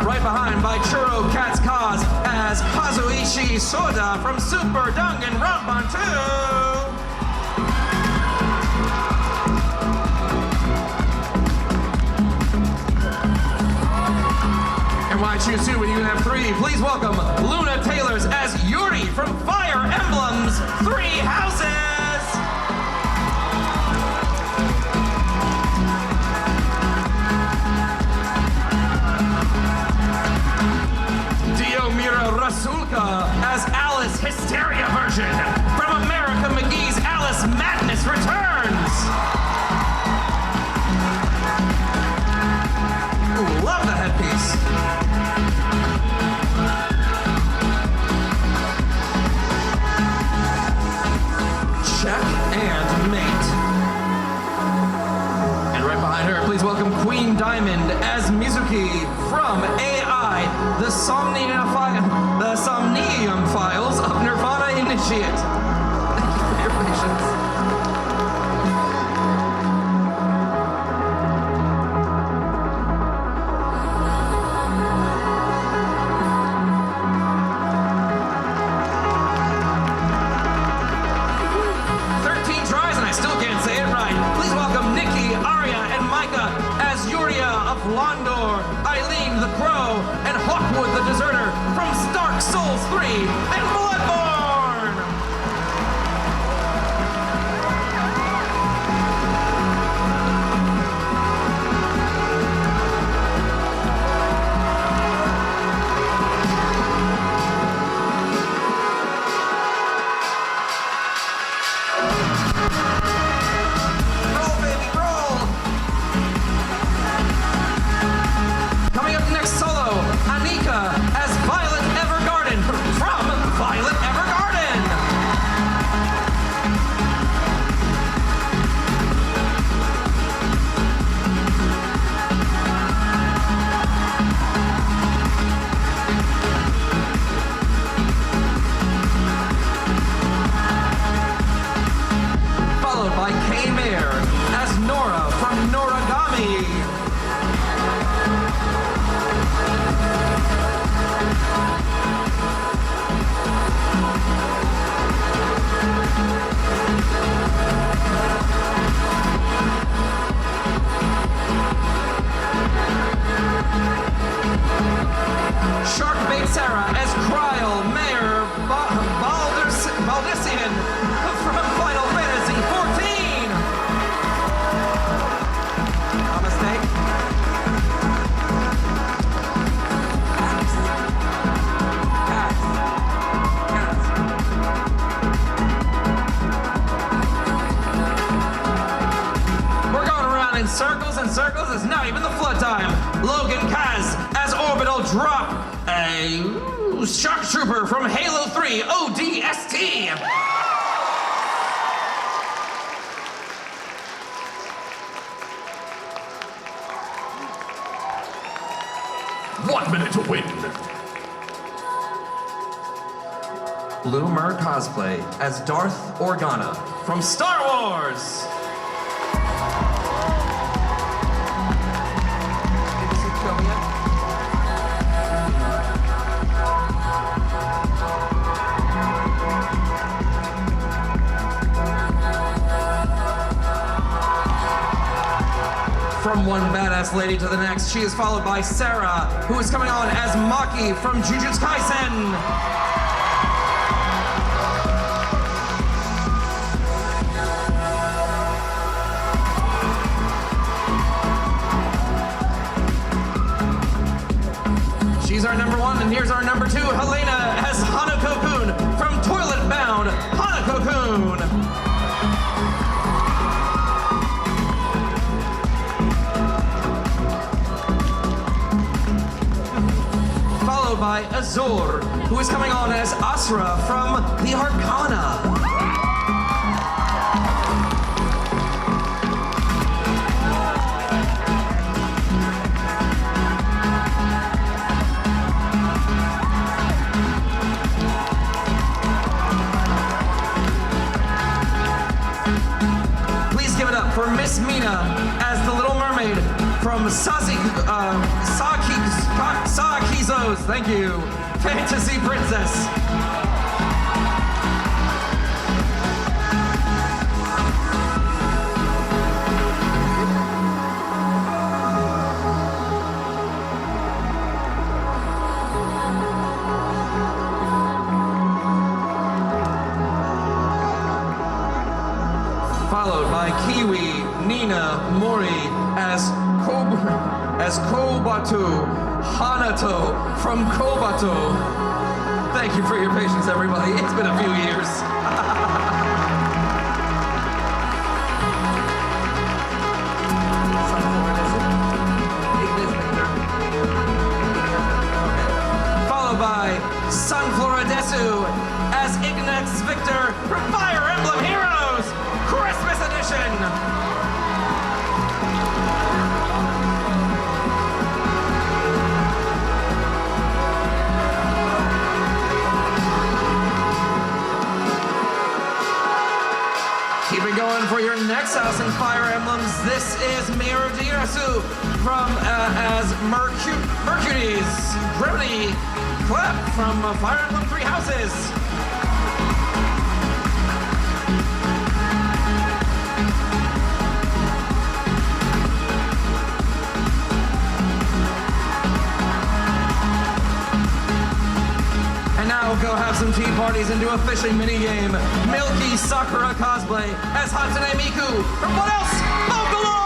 Right behind by Churro Cat's Cause as Kazuichi Soda from Super Danganronpa 2. Why choose 2 when you can have 3? Please welcome Luna Taylors as Yuri from Fire Emblem's 3 Houses! Diomira Rasulka as Alice Hysteria version from America McGee's Alice Madness Returns! Diamond as Mizuki. From AI, the Somnium Files of Nirvana Initiate. Thank you for your patience. Londor, Eileen the Crow, and Hawkwood the Deserter from Stark Souls 3 and Bloodborne! Roll, baby, roll! Coming up next solo, Anika as Violet Evergarden from Violet Evergarden. Followed by Kay Mayer as Nora from Noragami. Sharkbait Sarah as Kryl Mayer Baldessian from Final Fantasy XIV. Namaste. We're going around in circles and circles. It's not even the flood time. Logan Kaz as Orbital Drop, a shock trooper from Halo 3 ODST. One minute to win. Bloomer Cosplay as Darth Organa from Star Wars. Did you see the film yet? From one badass lady to the next, she is followed by Sarah, who is coming on as Maki from Jujutsu Kaisen. She's our number one, and here's our number two, Helena as Hanako-kun from Toilet Bound Hanako-kun. Followed by Azur, who is coming on as Asra from the Arcana. Please give it up for Miss Mina as the Little Mermaid from Sakizo's, thank you, Fantasy Princess. Followed by Kiwi Nina Mori as Kobato Hanato from Kobato. Thank you for your patience, everybody. It's been a few years. Followed by Sunflora Desu as Ignex Victor from Fire Emblem Heroes Christmas Edition. Fire Emblems. This is Miradirasu from as Mercury's Grimly Clef from Fire Emblem Three Houses. And now go have some tea parties and do a fishing minigame. Milky Sakura cosplay as Hatsune Miku from what else? Vocaloid!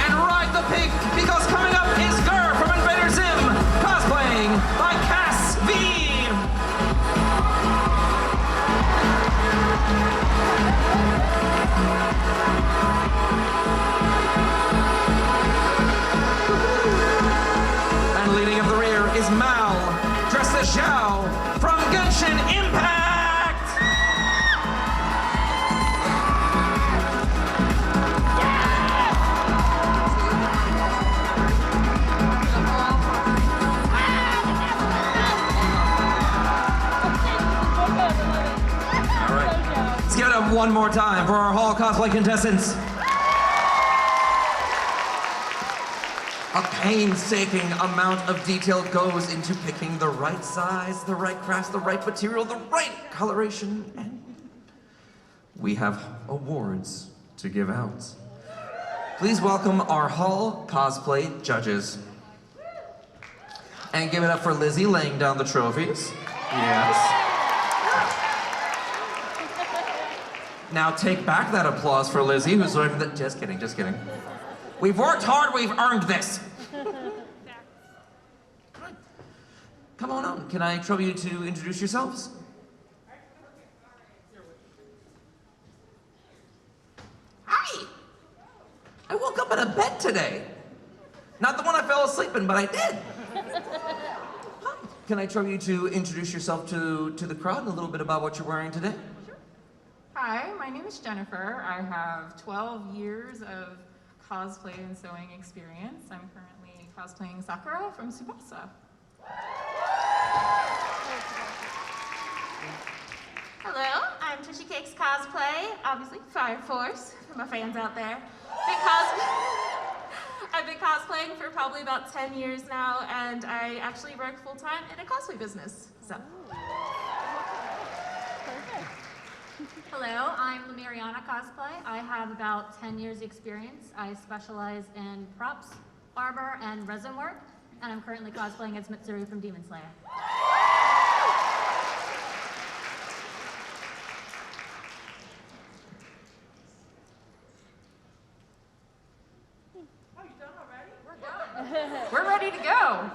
And ride the pig because coming up is Gur from Invader Zim cosplaying by Cass V. And leading up the rear is Mal, dressed as Zhao from Genshin Impact! All right, let's give it up one more time for our Hall cosplay contestants. A painstaking amount of detail goes into picking the right size, the right crafts, the right material, the right coloration, and we have awards to give out. Please welcome our Hall cosplay judges. And give it up for Lizzie laying down the trophies. Yes. Now take back that applause for Lizzie, who's learning that. Just kidding, just kidding. We've worked hard, we've earned this. Come on out. Can I trouble you to introduce yourselves? Hi! I woke up in a bed today. Not the one I fell asleep in, but I did. Hi. Can I trouble you to introduce yourself to the crowd and a little bit about what you're wearing today? Hi, my name is Jennifer. I have 12 years of cosplay and sewing experience. I'm currently cosplaying Sakura from Tsubasa. Hello, I'm Trishy Cakes Cosplay, obviously Fire Force, for my fans out there. I've been cosplaying for probably about 10 years now, and I actually work full-time in a cosplay business, so. Hello, I'm Lemiriana Cosplay. I have about 10 years experience. I specialize in props, armor, and resin work, and I'm currently cosplaying as Mitsuru from Demon Slayer. Oh, you done already? We're done. We're ready to go.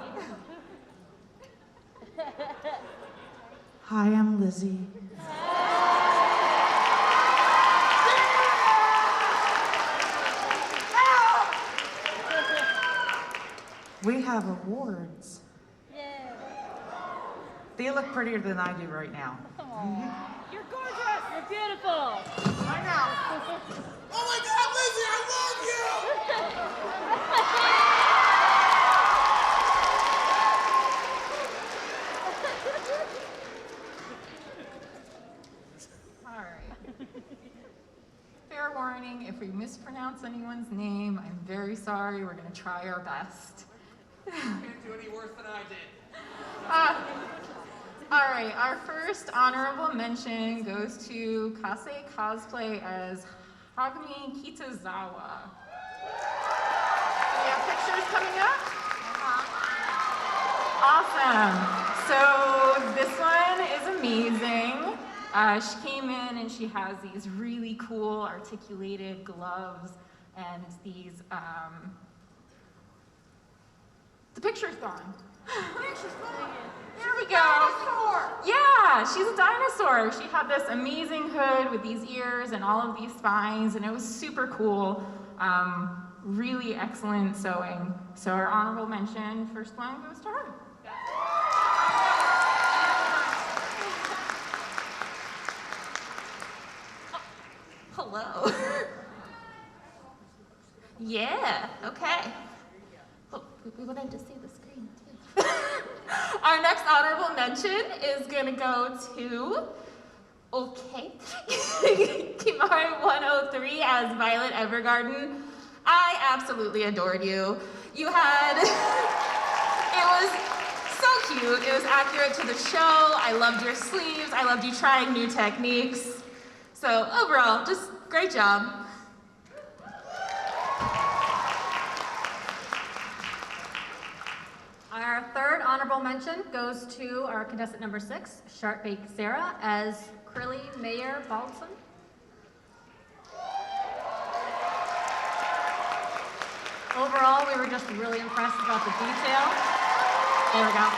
Hi, I'm Lizzie. We have awards. Yeah. They look prettier than I do right now. You're gorgeous. You're beautiful. I know. Oh my God, Lizzie, I love you! All right. Fair warning, if we mispronounce anyone's name, I'm very sorry. We're going to try our best. Can't do any worse than I did. All right, our first honorable mention goes to Kase Cosplay as Hagumi Kitazawa. We have pictures coming up? Awesome. So this one is amazing. She came in and she has these really cool articulated gloves and these, the picture's gone. There we go. Dinosaur. Yeah, she's a dinosaur. She had this amazing hood with these ears and all of these spines, and it was super cool. Really excellent sewing. So our honorable mention, first one goes to her. Hello. Yeah, okay. Oh, we wanted to see the screen too. Our next honorable mention is gonna go to, Kimari 103 as Violet Evergarden. I absolutely adored you. You had, it was so cute. It was accurate to the show. I loved your sleeves. I loved you trying new techniques. So overall, just great job. Our third honorable mention goes to our contestant number 6, Sharp Bake Sarah as Krilly Mayer Baldson. Overall, we were just really impressed about the detail. There we go.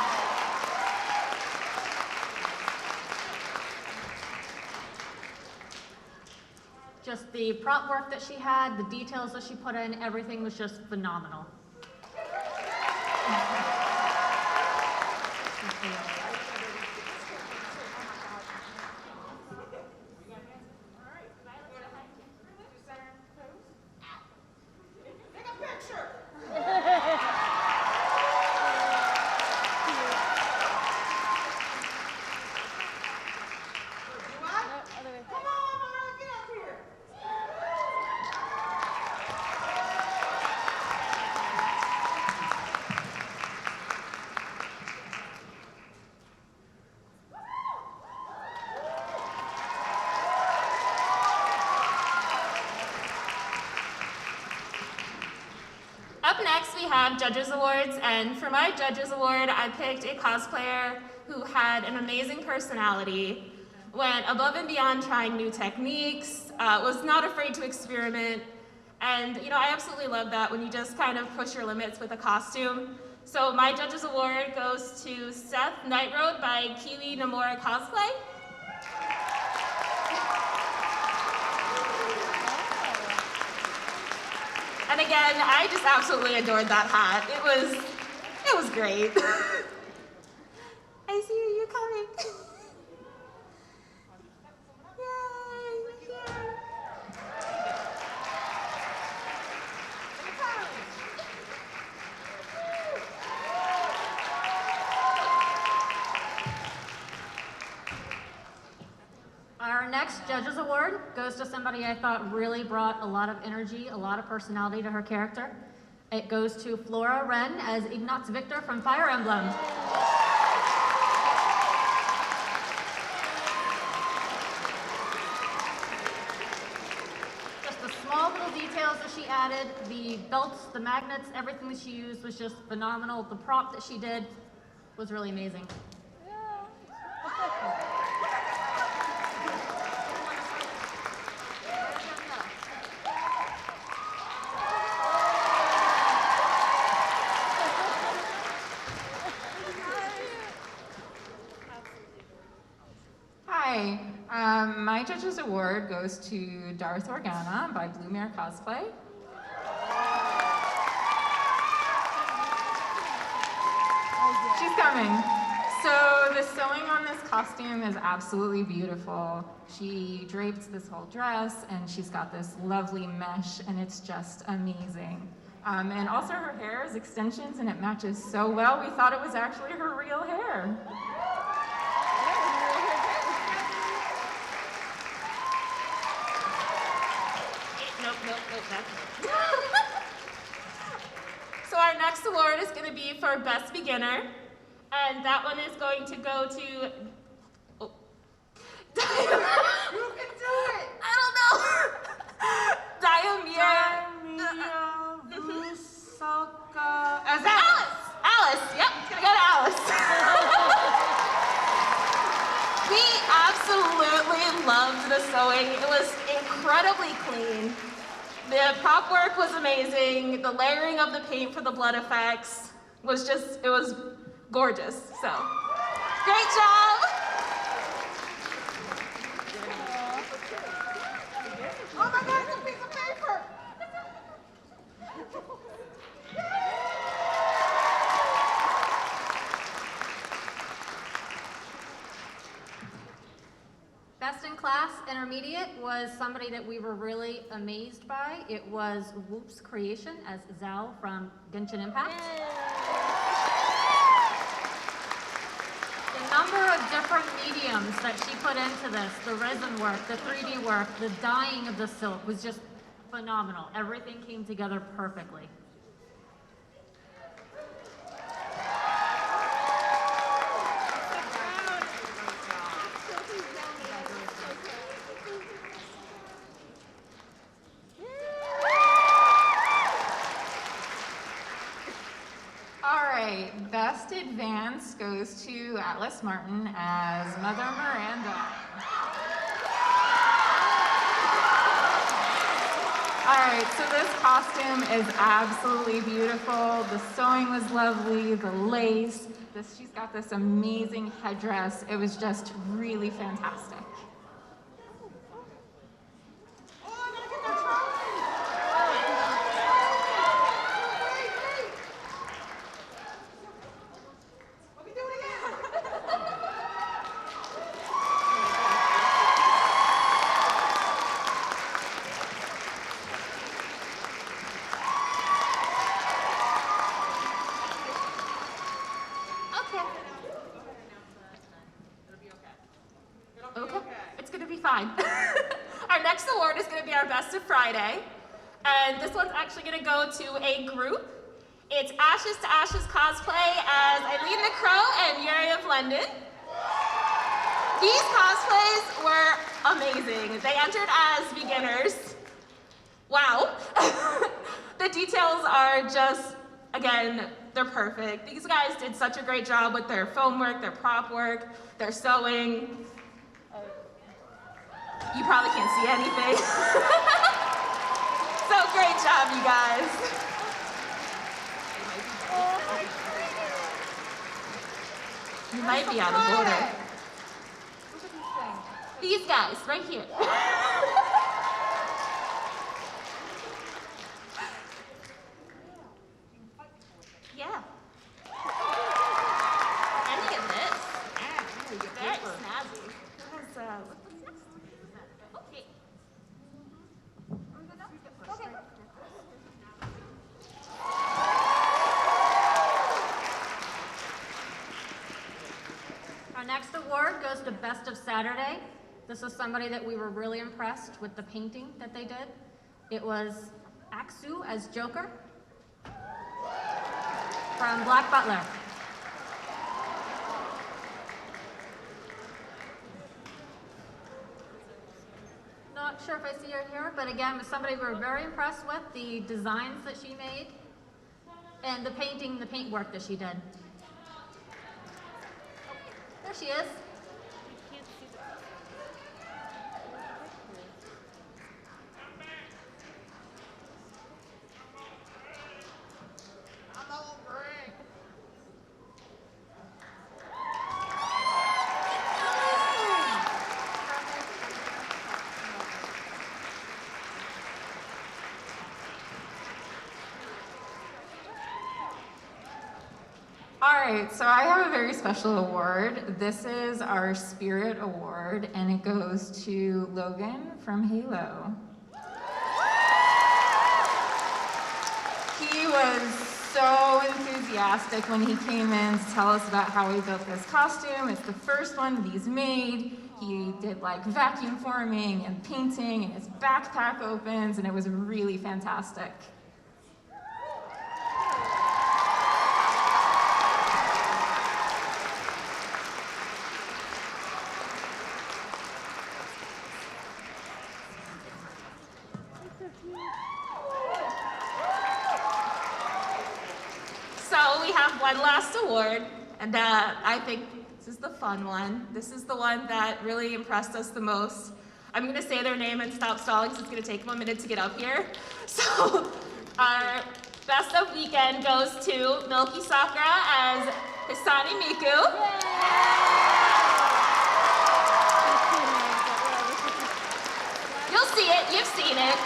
Just the prop work that she had, the details that she put in, everything was just phenomenal. Up next, we have Judges Awards, and for my Judges Award, I picked a cosplayer who had an amazing personality, went above and beyond trying new techniques, was not afraid to experiment, and I absolutely love that when you just kind of push your limits with a costume. So my Judges Award goes to Seth Nightroad by Kiwi Nomura Cosplay. And again, I just absolutely adored that hat. It was great. I see you coming. Yay, here. Our next Judges Award goes to somebody I thought really brought a lot of energy, a lot of personality to her character. It goes to Flora Wren as Ignatz Victor from Fire Emblem. Just the small little details that she added, the belts, the magnets, everything that she used was just phenomenal. The prop that she did was really amazing. My Judges Award goes to Darth Organa by Blue Mare Cosplay. She's coming. So the sewing on this costume is absolutely beautiful. She draped this whole dress and she's got this lovely mesh and it's just amazing. And also her hair is extensions and it matches so well. We thought it was actually her real hair. So our next award is going to be for Best Beginner, and that one is going to go to... Oh. You can do it! I don't know! Alice! Yep, it's going to go to Alice. We absolutely loved the sewing. It was incredibly clean. The prop work was amazing. The layering of the paint for the blood effects was just, it was gorgeous. So, great job. Oh my God, it's a piece of paper. Best in Class Intermediate was somebody that we were really amazed by. It was Whoop's creation as Zhao from Genshin Impact. premiums that she put into this, the resin work, the 3D work, the dyeing of the silk was just phenomenal. Everything came together perfectly. Best advance goes to Atlas Martin as Mother Miranda. All right, so this costume is absolutely beautiful. The sewing was lovely, the lace. She's got this amazing headdress. It was just really fantastic. Our next award is going to be our Best of Friday, and this one's actually going to go to a group. It's Ashes to Ashes cosplay as Eileen the Crow and Yuri of London. These cosplays were amazing. They entered as beginners. Wow. The details are just, again, they're perfect. These guys did such a great job with their foam work, their prop work, their sewing. You probably can't see anything. So great job, you guys. You might be out of order. These guys, right here. Yeah. And look at this. Very snazzy. What's next? Okay. Okay. Our next award goes to Best of Saturday. This is somebody that we were really impressed with the painting that they did. It was Aksu as Joker from Black Butler. Not sure if I see her here, but again, it was somebody we were very impressed with, the designs that she made, and the painting, the paintwork that she did. There she is. All right, so I have a very special award. This is our Spirit Award, and it goes to Logan from Halo. He was so enthusiastic when he came in to tell us about how he built this costume. It's the first one that he's made. He did like vacuum forming and painting, and his backpack opens, and it was really fantastic. So we have one last award, and I think this is the fun one. This is the one that really impressed us the most. I'm going to say their name and stop stalling because it's going to take them a minute to get up here. So our Best of Weekend goes to Milky Sakura as Hisani Miku. You'll see it. You've seen it.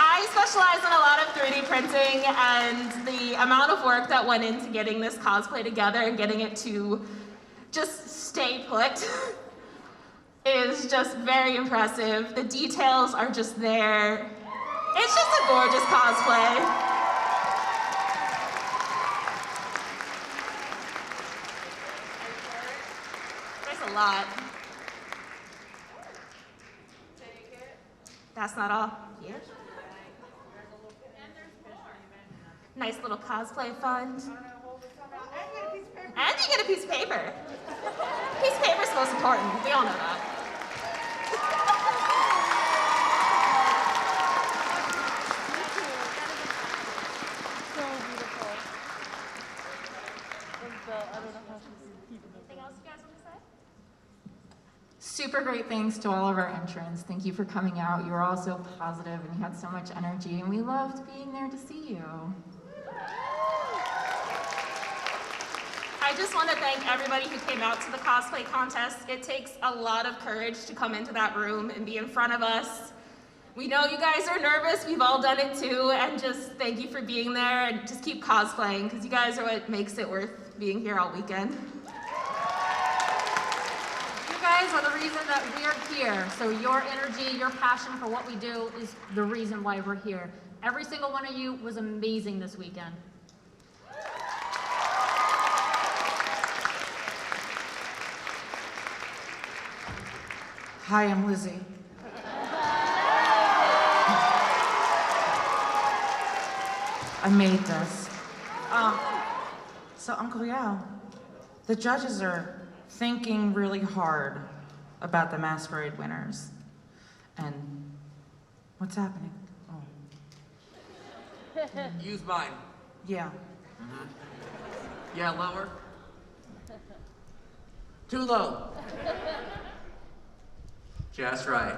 I specialize in a lot of 3D printing, and the amount of work that went into getting this cosplay together and getting it to just stay put is just very impressive. The details are just there. It's just a gorgeous cosplay. a lot. That's not all. Yeah. Nice little cosplay fund. And you get a piece of paper. Piece of paper is most important. We all know that. So beautiful. I don't know how she's keeping it. Anything else you guys want to say? Super great thanks to all of our entrants. Thank you for coming out. You were all so positive and you had so much energy, and we loved being there to see you. I just want to thank everybody who came out to the cosplay contest. It takes a lot of courage to come into that room and be in front of us. We know you guys are nervous, we've all done it too, and just thank you for being there, and just keep cosplaying, because you guys are what makes it worth being here all weekend. You guys are the reason that we're here. So your energy, your passion for what we do is the reason why we're here. Every single one of you was amazing this weekend. Hi, I'm Lizzie. I made this. So Uncle Yao, the judges are thinking really hard about the Masquerade winners. And what's happening? Oh. Use mine. Yeah. Yeah, lower. Too low. Just right.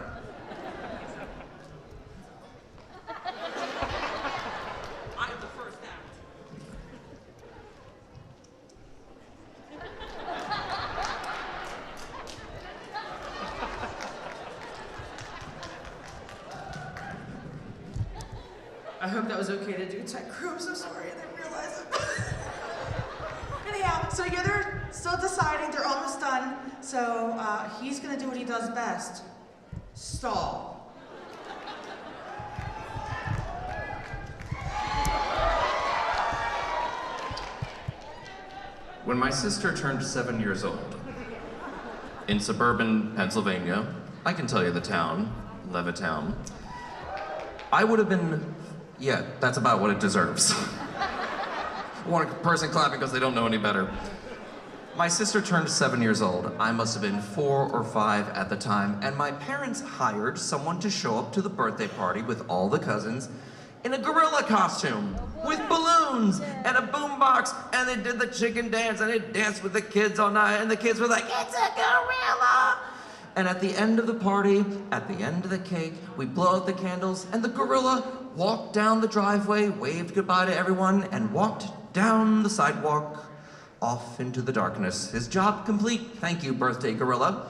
I am the first act. I hope that was okay to do tech crew. I'm so sorry, I didn't realize it. Anyhow, so yeah, they're still deciding, they're almost done. So he's gonna do what he does best. Stall. When my sister turned 7 years old, in suburban Pennsylvania, I can tell you the town, Levittown, I would have been, yeah, that's about what it deserves. One person clapping because they don't know any better. My sister turned 7 years old. I must have been 4 or 5 at the time, and my parents hired someone to show up to the birthday party with all the cousins in a gorilla costume with balloons and a boombox, and they did the chicken dance, and they danced with the kids all night, and the kids were like, "It's a gorilla!" And at the end of the party, at the end of the cake, we blow out the candles, and the gorilla walked down the driveway, waved goodbye to everyone, and walked down the sidewalk off into the darkness. His job complete. Thank you, birthday gorilla.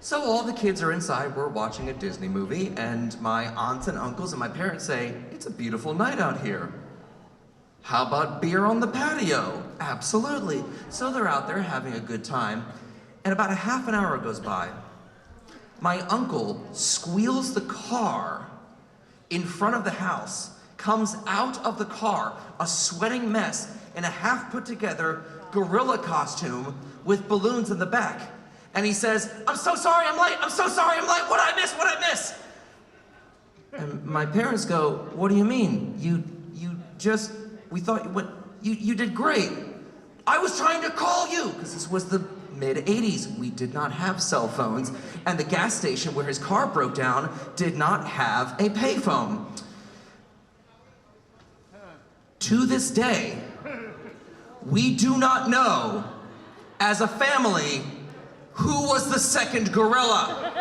So all the kids are inside, we're watching a Disney movie, and my aunts and uncles and my parents say, "It's a beautiful night out here. How about beer on the patio?" Absolutely. So they're out there having a good time, and about a half an hour goes by. My uncle squeals the car in front of the house, comes out of the car, a sweating mess, in a half put together gorilla costume with balloons in the back. And he says, "I'm so sorry I'm late, I'm so sorry I'm late, what'd I miss? And my parents go, "What do you mean? We thought you did great. I was trying to call you," because this was the mid-'80s. We did not have cell phones, and the gas station where his car broke down did not have a payphone. To this day, we do not know, as a family, who was the second gorilla.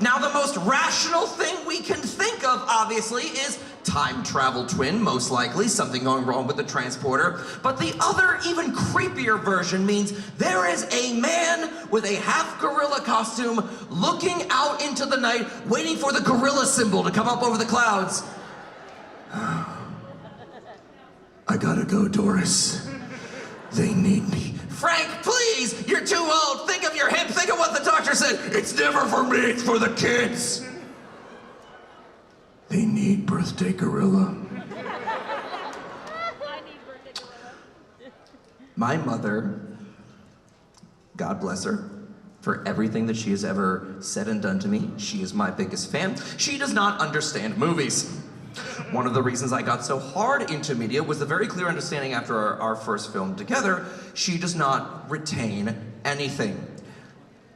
Now, the most rational thing we can think of, obviously, is time travel twin, most likely, something going wrong with the transporter. But the other, even creepier version means there is a man with a half gorilla costume looking out into the night, waiting for the gorilla symbol to come up over the clouds. "I gotta go, Doris. They need me." "Frank, please, you're too old. Think of your hip, think of what the doctor said." "It's never for me, it's for the kids." "They need birthday gorilla." My mother God bless her, for everything that she has ever said and done to me. She is my biggest fan. She does not understand movies. One of the reasons I got so hard into media was the very clear understanding after our first film together, she does not retain anything.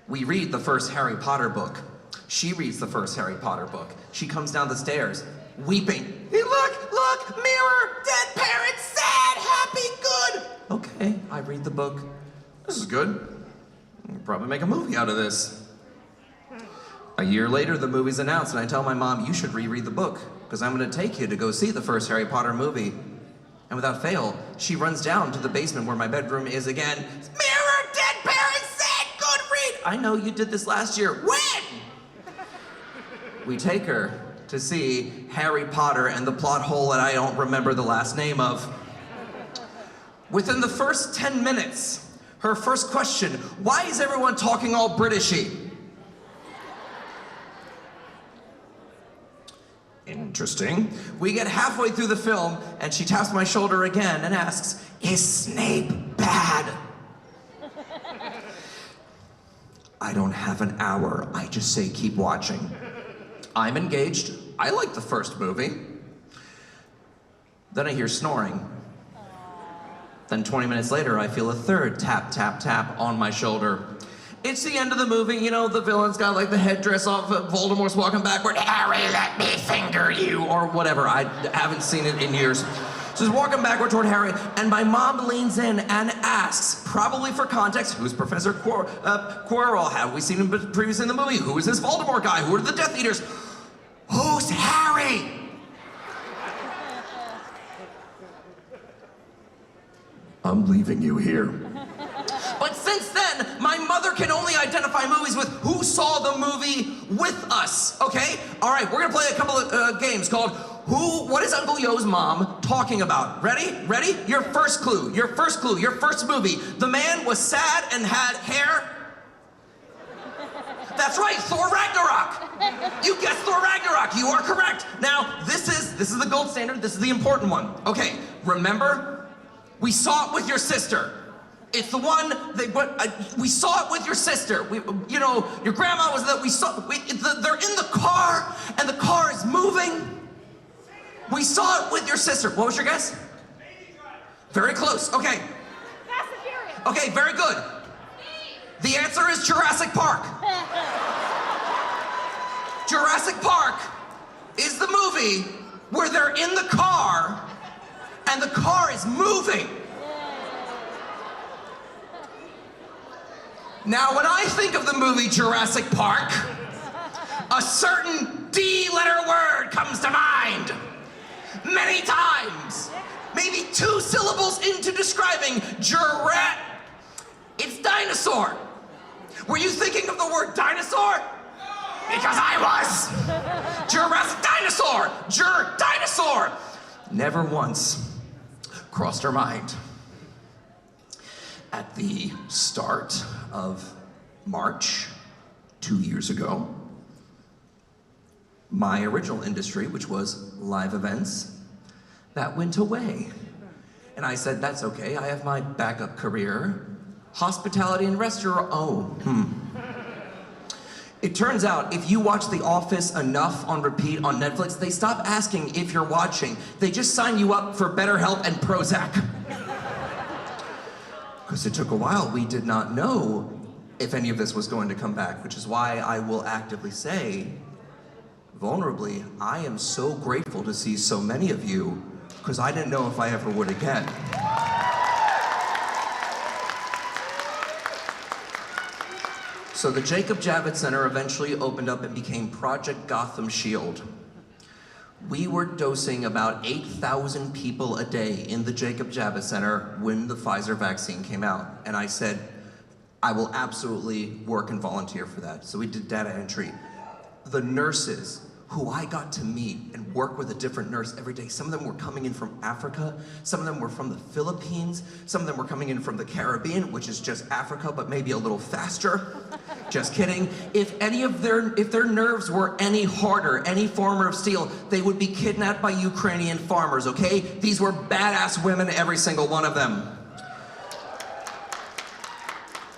We read the first Harry Potter book. She reads the first Harry Potter book. She comes down the stairs, weeping. Hey, look, mirror, dead parents, sad, happy, good. Okay, I read the book. This is good. We'll probably make a movie out of this. A year later, the movie's announced, and I tell my mom, you should reread the book, because I'm gonna take you to go see the first Harry Potter movie. And without fail, she runs down to the basement where my bedroom is again. Mirror, dead parents, sad, good, read. I know you did this last year. When? We take her to see Harry Potter and the plot hole that I don't remember the last name of. Within the first 10 minutes, her first question, why is everyone talking all Britishy? Interesting. We get halfway through the film, and she taps my shoulder again and asks, is Snape bad? I don't have an hour. I just say keep watching. I'm engaged. I like the first movie. Then I hear snoring. Then 20 minutes later, I feel a third tap, tap, tap on my shoulder. It's the end of the movie, you know, the villain's got like the headdress off, Voldemort's walking backward, Harry, let me finger you, or whatever, I haven't seen it in years. So he's walking backward toward Harry, and my mom leans in and asks, probably for context, who's Professor Quirrell? Have we seen him previously in the movie? Who is this Voldemort guy? Who are the Death Eaters? Who's Harry? I'm leaving you here. But since then, my mother can only identify movies with who saw the movie with us, okay? All right, we're gonna play a couple of games called what is Uncle Yo's mom talking about? Ready? Ready? Your first clue, your first movie. The man was sad and had hair. That's right, Thor Ragnarok. You guessed Thor Ragnarok, you are correct. Now, this is the gold standard, this is the important one. Okay, remember? We saw it with your sister. It's the one that we saw it with your sister. You know, your grandma was that we saw. They're in the car, and the car is moving. We saw it with your sister. What was your guess? Very close. Okay. Fast and Furious. Okay, very good. The answer is Jurassic Park. Jurassic Park is the movie where they're in the car, and the car is moving. Now, when I think of the movie Jurassic Park, a certain D-letter word comes to mind. Many times. Maybe 2 syllables into describing it's dinosaur. Were you thinking of the word dinosaur? Because I was. Jurassic dinosaur. Dinosaur. Never once crossed her mind. At the start of March, 2 years ago, my original industry, which was live events, that went away. And I said, that's okay, I have my backup career. Hospitality and restaurant, It turns out, if you watch The Office enough on repeat on Netflix, they stop asking if you're watching. They just sign you up for BetterHelp and Prozac. Because it took a while, we did not know if any of this was going to come back, which is why I will actively say, vulnerably, I am so grateful to see so many of you, because I didn't know if I ever would again. So the Jacob Javits Center eventually opened up and became Project Gotham Shield. We were dosing about 8,000 people a day in the Jacob Javits Center when the Pfizer vaccine came out. And I said, I will absolutely work and volunteer for that. So we did data entry. The nurses who I got to meet and work with a different nurse every day, some of them were coming in from Africa, some of them were from the Philippines, some of them were coming in from the Caribbean, which is just Africa, but maybe a little faster. Just kidding. If their nerves were any harder, any form of steel, they would be kidnapped by Ukrainian farmers, okay? These were badass women, every single one of them.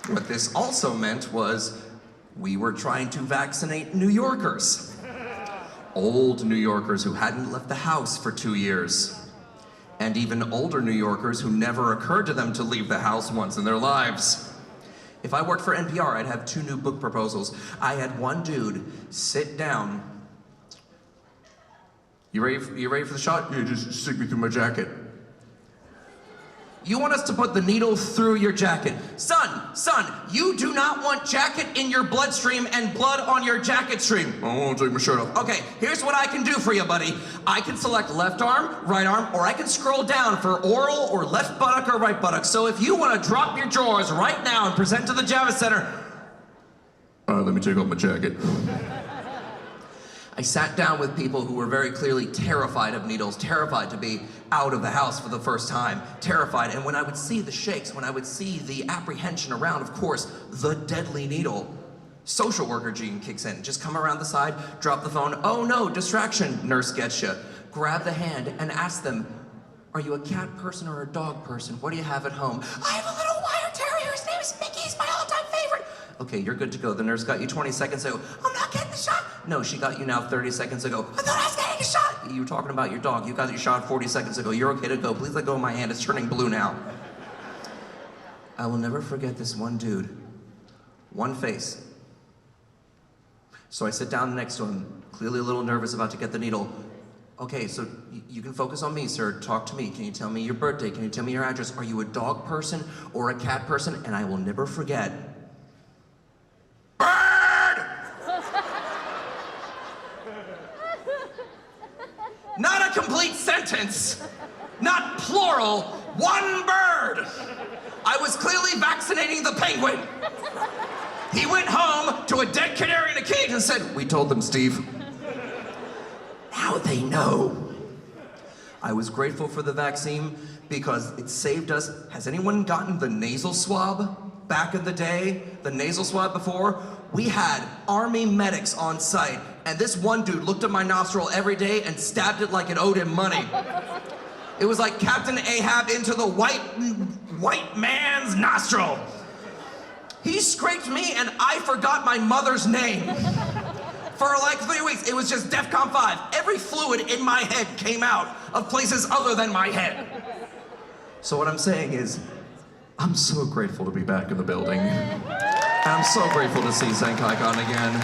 What this also meant was we were trying to vaccinate New Yorkers. Old New Yorkers who hadn't left the house for 2 years. And even older New Yorkers who never occurred to them to leave the house once in their lives. If I worked for NPR, I'd have 2 new book proposals. I had one dude sit down. You ready for the shot? Yeah, just stick me through my jacket. You want us to put the needle through your jacket. Son, you do not want jacket in your bloodstream and blood on your jacket stream. I won't take my shirt off. Okay, here's what I can do for you, buddy. I can select left arm, right arm, or I can scroll down for oral or left buttock or right buttock. So if you want to drop your drawers right now and present to the Javits Center, let me take off my jacket. I sat down with people who were very clearly terrified of needles, terrified to be out of the house for the first time, terrified. And when I would see the shakes, when I would see the apprehension around, of course, the deadly needle, social worker gene kicks in. Just come around the side, drop the phone. Oh no, distraction, nurse gets you. Grab the hand and ask them, are you a cat person or a dog person? What do you have at home? I have a little wire terrier, his name is Mickey, he's my all-time favorite. Okay, you're good to go. The nurse got you 20 seconds ago. I'm not getting the shot. No, she got you now 30 seconds ago. I thought I was getting a shot. You were talking about your dog. You got your shot 40 seconds ago. You're okay to go. Please let go of my hand. It's turning blue now. I will never forget this one dude. One face. So I sit down next to him, clearly a little nervous about to get the needle. Okay, so you can focus on me, sir. Talk to me. Can you tell me your birthday? Can you tell me your address? Are you a dog person or a cat person? And I will never forget. Not a complete sentence, not plural, one bird. I was clearly vaccinating the penguin. He went home to a dead canary in a cage and said, we told them, Steve. Now they know. I was grateful for the vaccine because it saved us. Has anyone gotten the nasal swab back in the day? The nasal swab before? We had army medics on site, and this one dude looked at my nostril every day and stabbed it like it owed him money. It was like Captain Ahab into the white man's nostril. He scraped me and I forgot my mother's name. For like 3 weeks, it was just DEFCON 5. Every fluid in my head came out of places other than my head. So what I'm saying is, I'm so grateful to be back in the building. And I'm so grateful to see Zenkaikon again.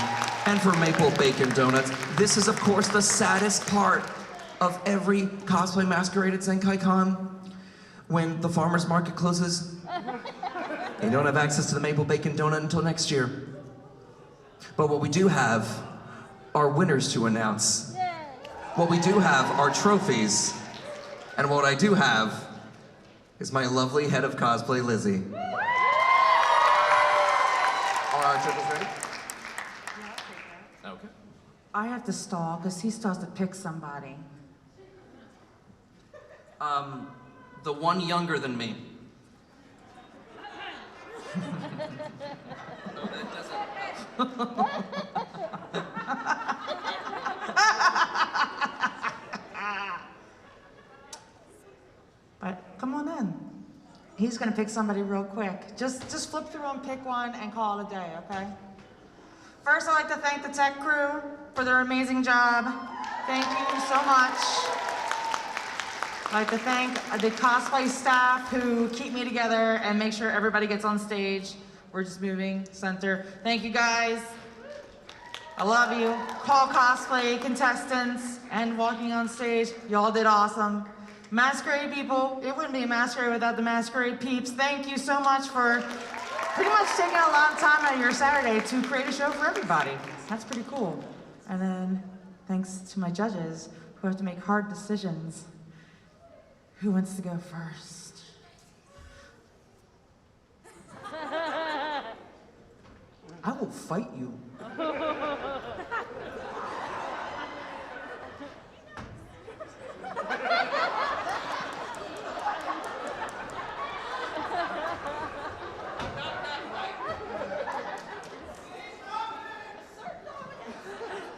And for Maple Bacon Donuts. This is, of course, the saddest part of every cosplay masquerade at Zenkaikon. When the farmer's market closes, you don't have access to the Maple Bacon Donut until next year. But what we do have are winners to announce. What we do have are trophies. And what I do have is my lovely head of cosplay, Lizzie. Are our judges ready? Okay. I have to stall because he still has to pick somebody. The one younger than me. No, that doesn't. But come on in. He's gonna pick somebody real quick. Just flip through and pick one and call it a day, okay? First, I'd like to thank the tech crew for their amazing job. Thank you so much. I'd like to thank the cosplay staff who keep me together and make sure everybody gets on stage. We're just moving center. Thank you guys. I love you. Call cosplay contestants and walking on stage. Y'all did awesome. Masquerade people, it wouldn't be a masquerade without the Masquerade peeps. Thank you so much for pretty much taking a lot of time out of your Saturday to create a show for everybody. That's pretty cool. And then thanks to my judges who have to make hard decisions. Who wants to go first? I will fight you.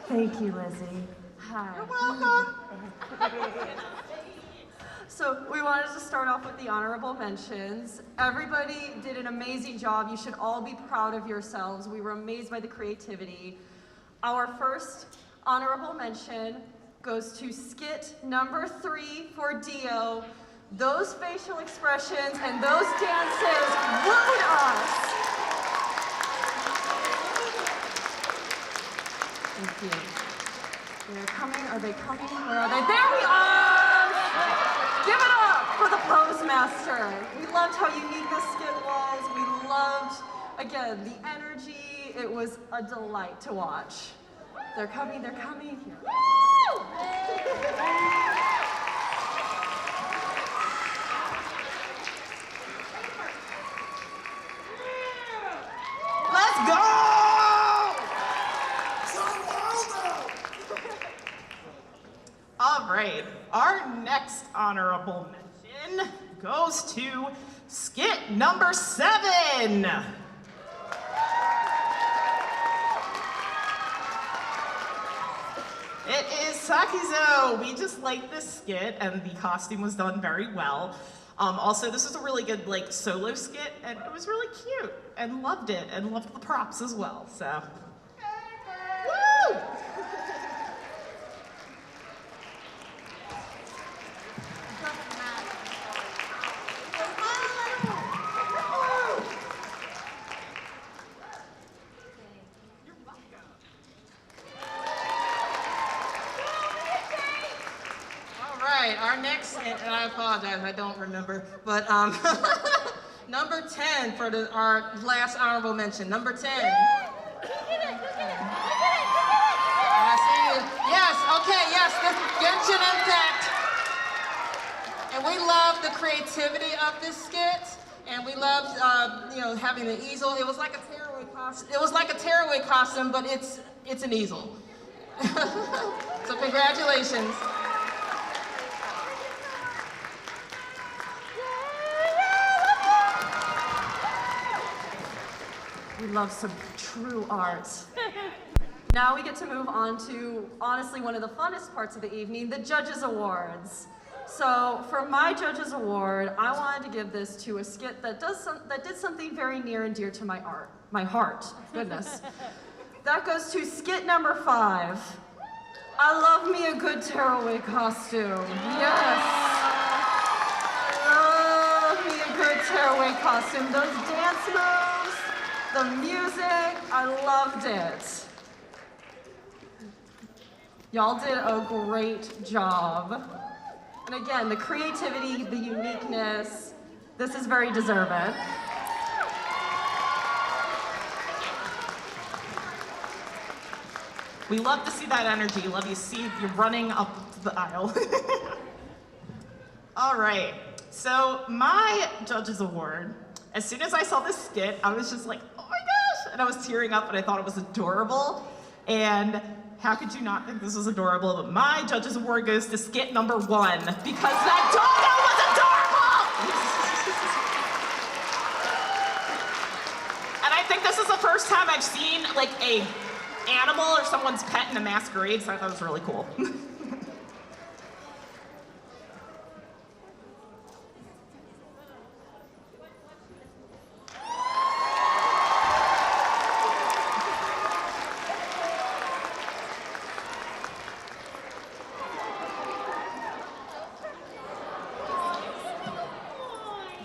Thank you, Lizzie. Hi. You're welcome. So we wanted to start off with the honorable mentions. Everybody did an amazing job. You should all be proud of yourselves. We were amazed by the creativity. Our first honorable mention goes to skit number 3 for Dio. Those facial expressions and those dances wooed us. Thank you. They're coming. Are they coming? Where are they? There we are! Give it up for the pose master. We loved how unique this skit was. We loved, again, the energy. It was a delight to watch. They're coming. They're coming. Here. Woo! Let's go! All right, our next honorable mention goes to skit number 7. It is Sakizo. We just liked this skit, and the costume was done very well. Also, this was a really good solo skit, and it was really cute, and loved it, and loved the props as well. So, woo! Our next, and I apologize, I don't remember, but number 10 for our last honorable mention. Number 10. I see you. Yes, okay, yes, this Genshin Impact. And we love the creativity of this skit, and we loved, having the easel. It was like a tearaway costume. It was like a tearaway costume, but it's an easel. So congratulations. We love some true art. Now we get to move on to, honestly, one of the funnest parts of the evening, the Judges Awards. So for my Judges Award, I wanted to give this to a skit that did something very near and dear to my heart. Goodness. That goes to skit number 5. I love me a good tearaway costume. Yes. I love me a good tearaway costume. Those dance moves, the music, I loved it. Y'all did a great job. And again, the creativity, the uniqueness, this is very deserved. We love to see that energy. Love you see you running up the aisle. All right, so my Judges Award, as soon as I saw this skit, I was just like, oh my gosh, and I was tearing up and I thought it was adorable. And how could you not think this was adorable? But my Judges Award goes to skit number 1 because that dodo was adorable! And I think this is the first time I've seen like a animal or someone's pet in a masquerade, so I thought it was really cool.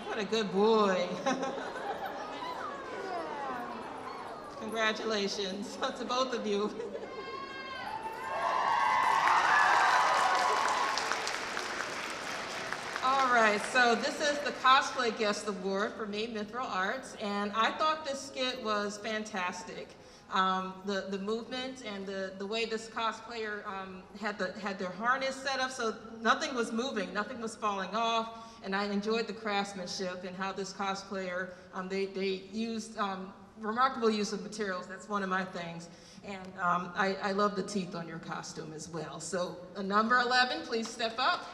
What a good boy. Congratulations to both of you. All right, so this is the Cosplay Guest Award for me, Mithril Arts, and I thought this skit was fantastic. The movement and the way this cosplayer had their harness set up so nothing was moving, nothing was falling off, and I enjoyed the craftsmanship and how this cosplayer, they used remarkable use of materials. That's one of my things. And I love the teeth on your costume as well. So number 11, please step up.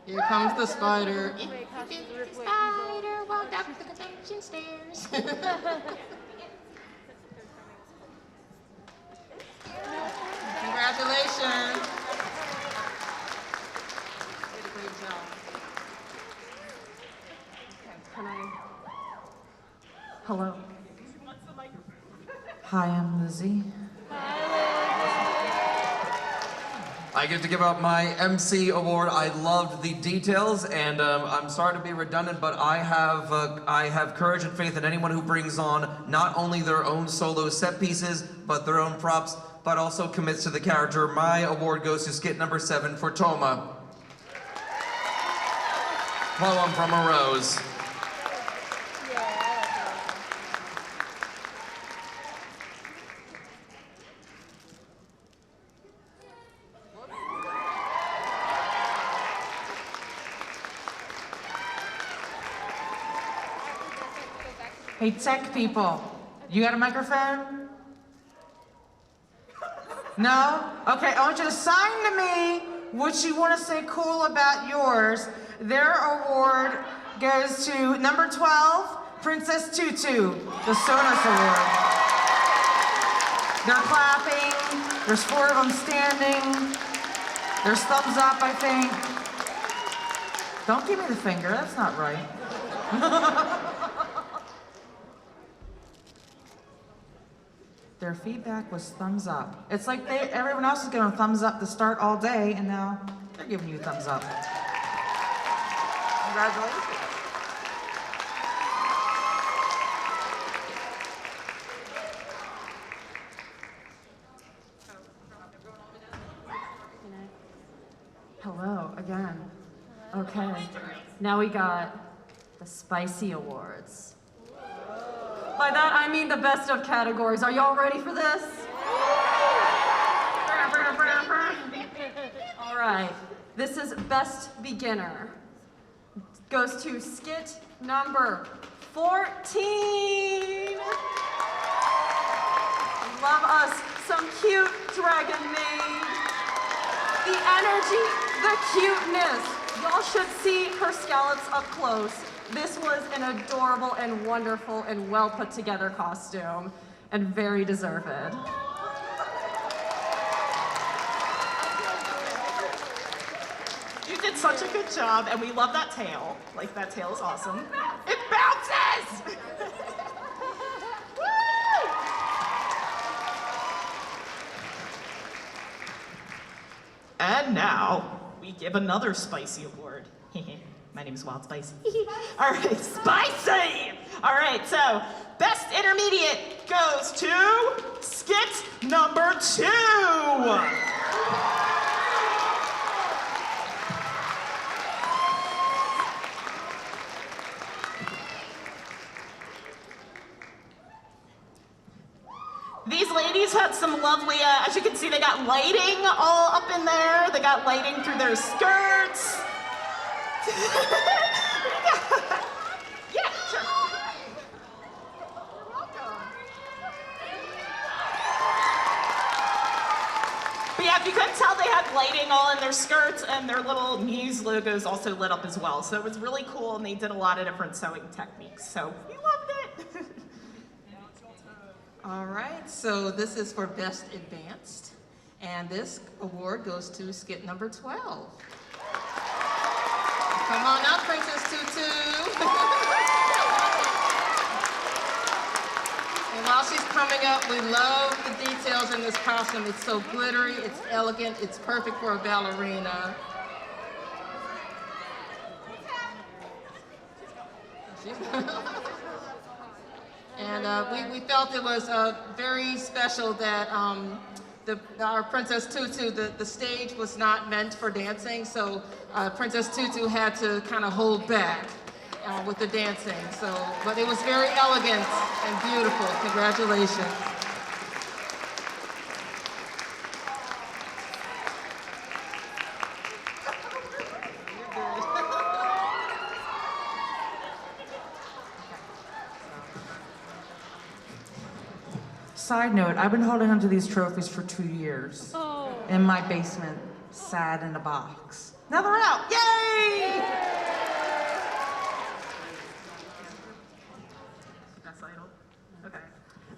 Here comes the spider. spider walked up the kitchen stairs. Congratulations. You did a great job. Okay, can I? Hello. Hi, I'm Lizzie. I get to give out my MC award. I loved the details, and I'm sorry to be redundant, but I have courage and faith in anyone who brings on not only their own solo set pieces, but their own props, but also commits to the character. My award goes to skit number 7 for Toma. Poem from a Rose. Hey, tech people, you got a microphone? No? Okay, I want you to sign to me what you want to say cool about yours. Their award goes to number 12, Princess Tutu, the Sonus Award. They're clapping. There's 4 of them standing. There's thumbs up, I think. Don't give me the finger, that's not right. Their feedback was thumbs up. It's like everyone else is giving thumbs up to start all day, and now they're giving you thumbs up. Congratulations. Hello again. Okay, now we got the Spicy Awards. By that, I mean the best of categories. Are y'all ready for this? All right, this is Best Beginner. Goes to skit number 14. Love us some cute dragon maid. The energy, the cuteness. Y'all should see her scallops up close. This was an adorable and wonderful and well put together costume, and very deserved. You did such a good job, and we love that tail. Like, that tail is awesome. It bounces! Woo! And now, we give another Spicy Award. My name is Wild Spicy. All right, Spicy! All right, so Best Intermediate goes to skit number 2. These ladies had some lovely, as you can see, they got lighting all up in there. They got lighting through their skirts. Yeah, sure. But yeah, if you couldn't tell, they had lighting all in their skirts, and their little Muse logos also lit up as well. So it was really cool, and they did a lot of different sewing techniques. So we loved it. All right, so this is for Best Advanced, and this award goes to skit number 12. Come on up, Princess Tutu. And while she's coming up, we love the details in this costume. It's so glittery, it's elegant, it's perfect for a ballerina. And we felt it was very special that our Princess Tutu, the stage was not meant for dancing, so Princess Tutu had to kind of hold back with the dancing. So, but it was very elegant and beautiful. Congratulations. Side note, I've been holding onto these trophies for 2 years in my basement, sad in a box. Now they're out, yay! Okay.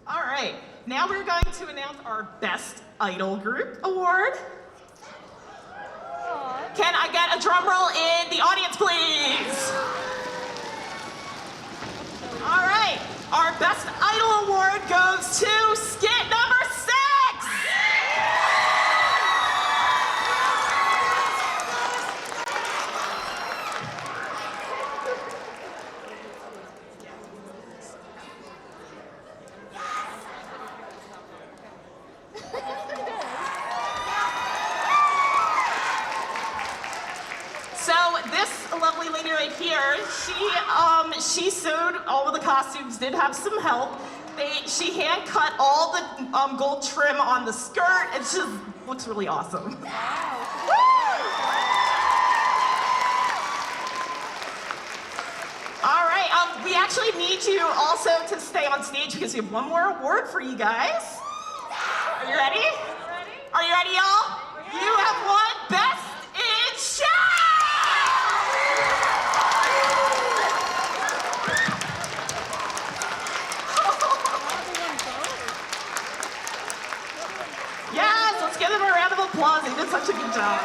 All right. Now we're going to announce our Best Idol Group Award. Can I get a drum roll in the audience, please? All right. Our Best Idol Award goes to skit number 6. Lovely lady right here, she sewed all of the costumes, did have some help. She hand cut all the gold trim on the skirt. It just looks really awesome. All right, we actually need you also to stay on stage because we have one more award for you guys. Are you ready? Are you ready, y'all? You have won Best in Show! Yes, let's give them a round of applause. They did such a good job.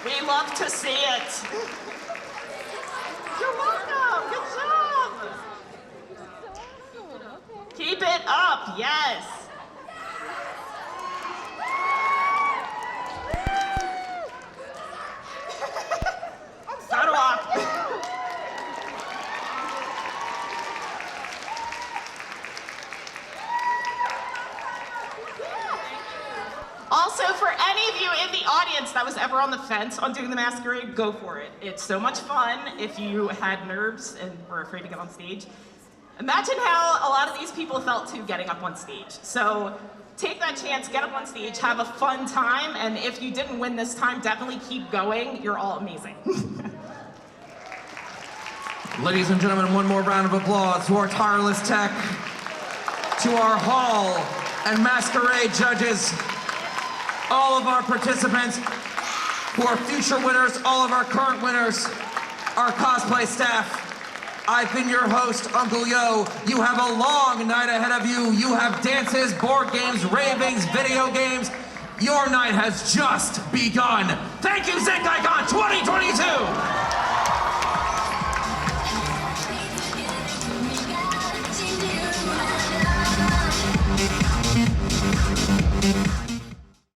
We love to see it. You're welcome. Good job. Keep it up. Yes. Start off. Also, for any of you in the audience that was ever on the fence on doing the Masquerade, go for it. It's so much fun if you had nerves and were afraid to get on stage. Imagine how a lot of these people felt too getting up on stage. So take that chance, get up on stage, have a fun time, and if you didn't win this time, definitely keep going. You're all amazing. Ladies and gentlemen, one more round of applause to our tireless tech, to our hall and Masquerade judges, all of our participants who are future winners, all of our current winners, our cosplay staff. I've been your host, Uncle Yo. You have a long night ahead of you. You have dances, board games, ravings, video games. Your night has just begun. Thank you, Zenkaikon 2022!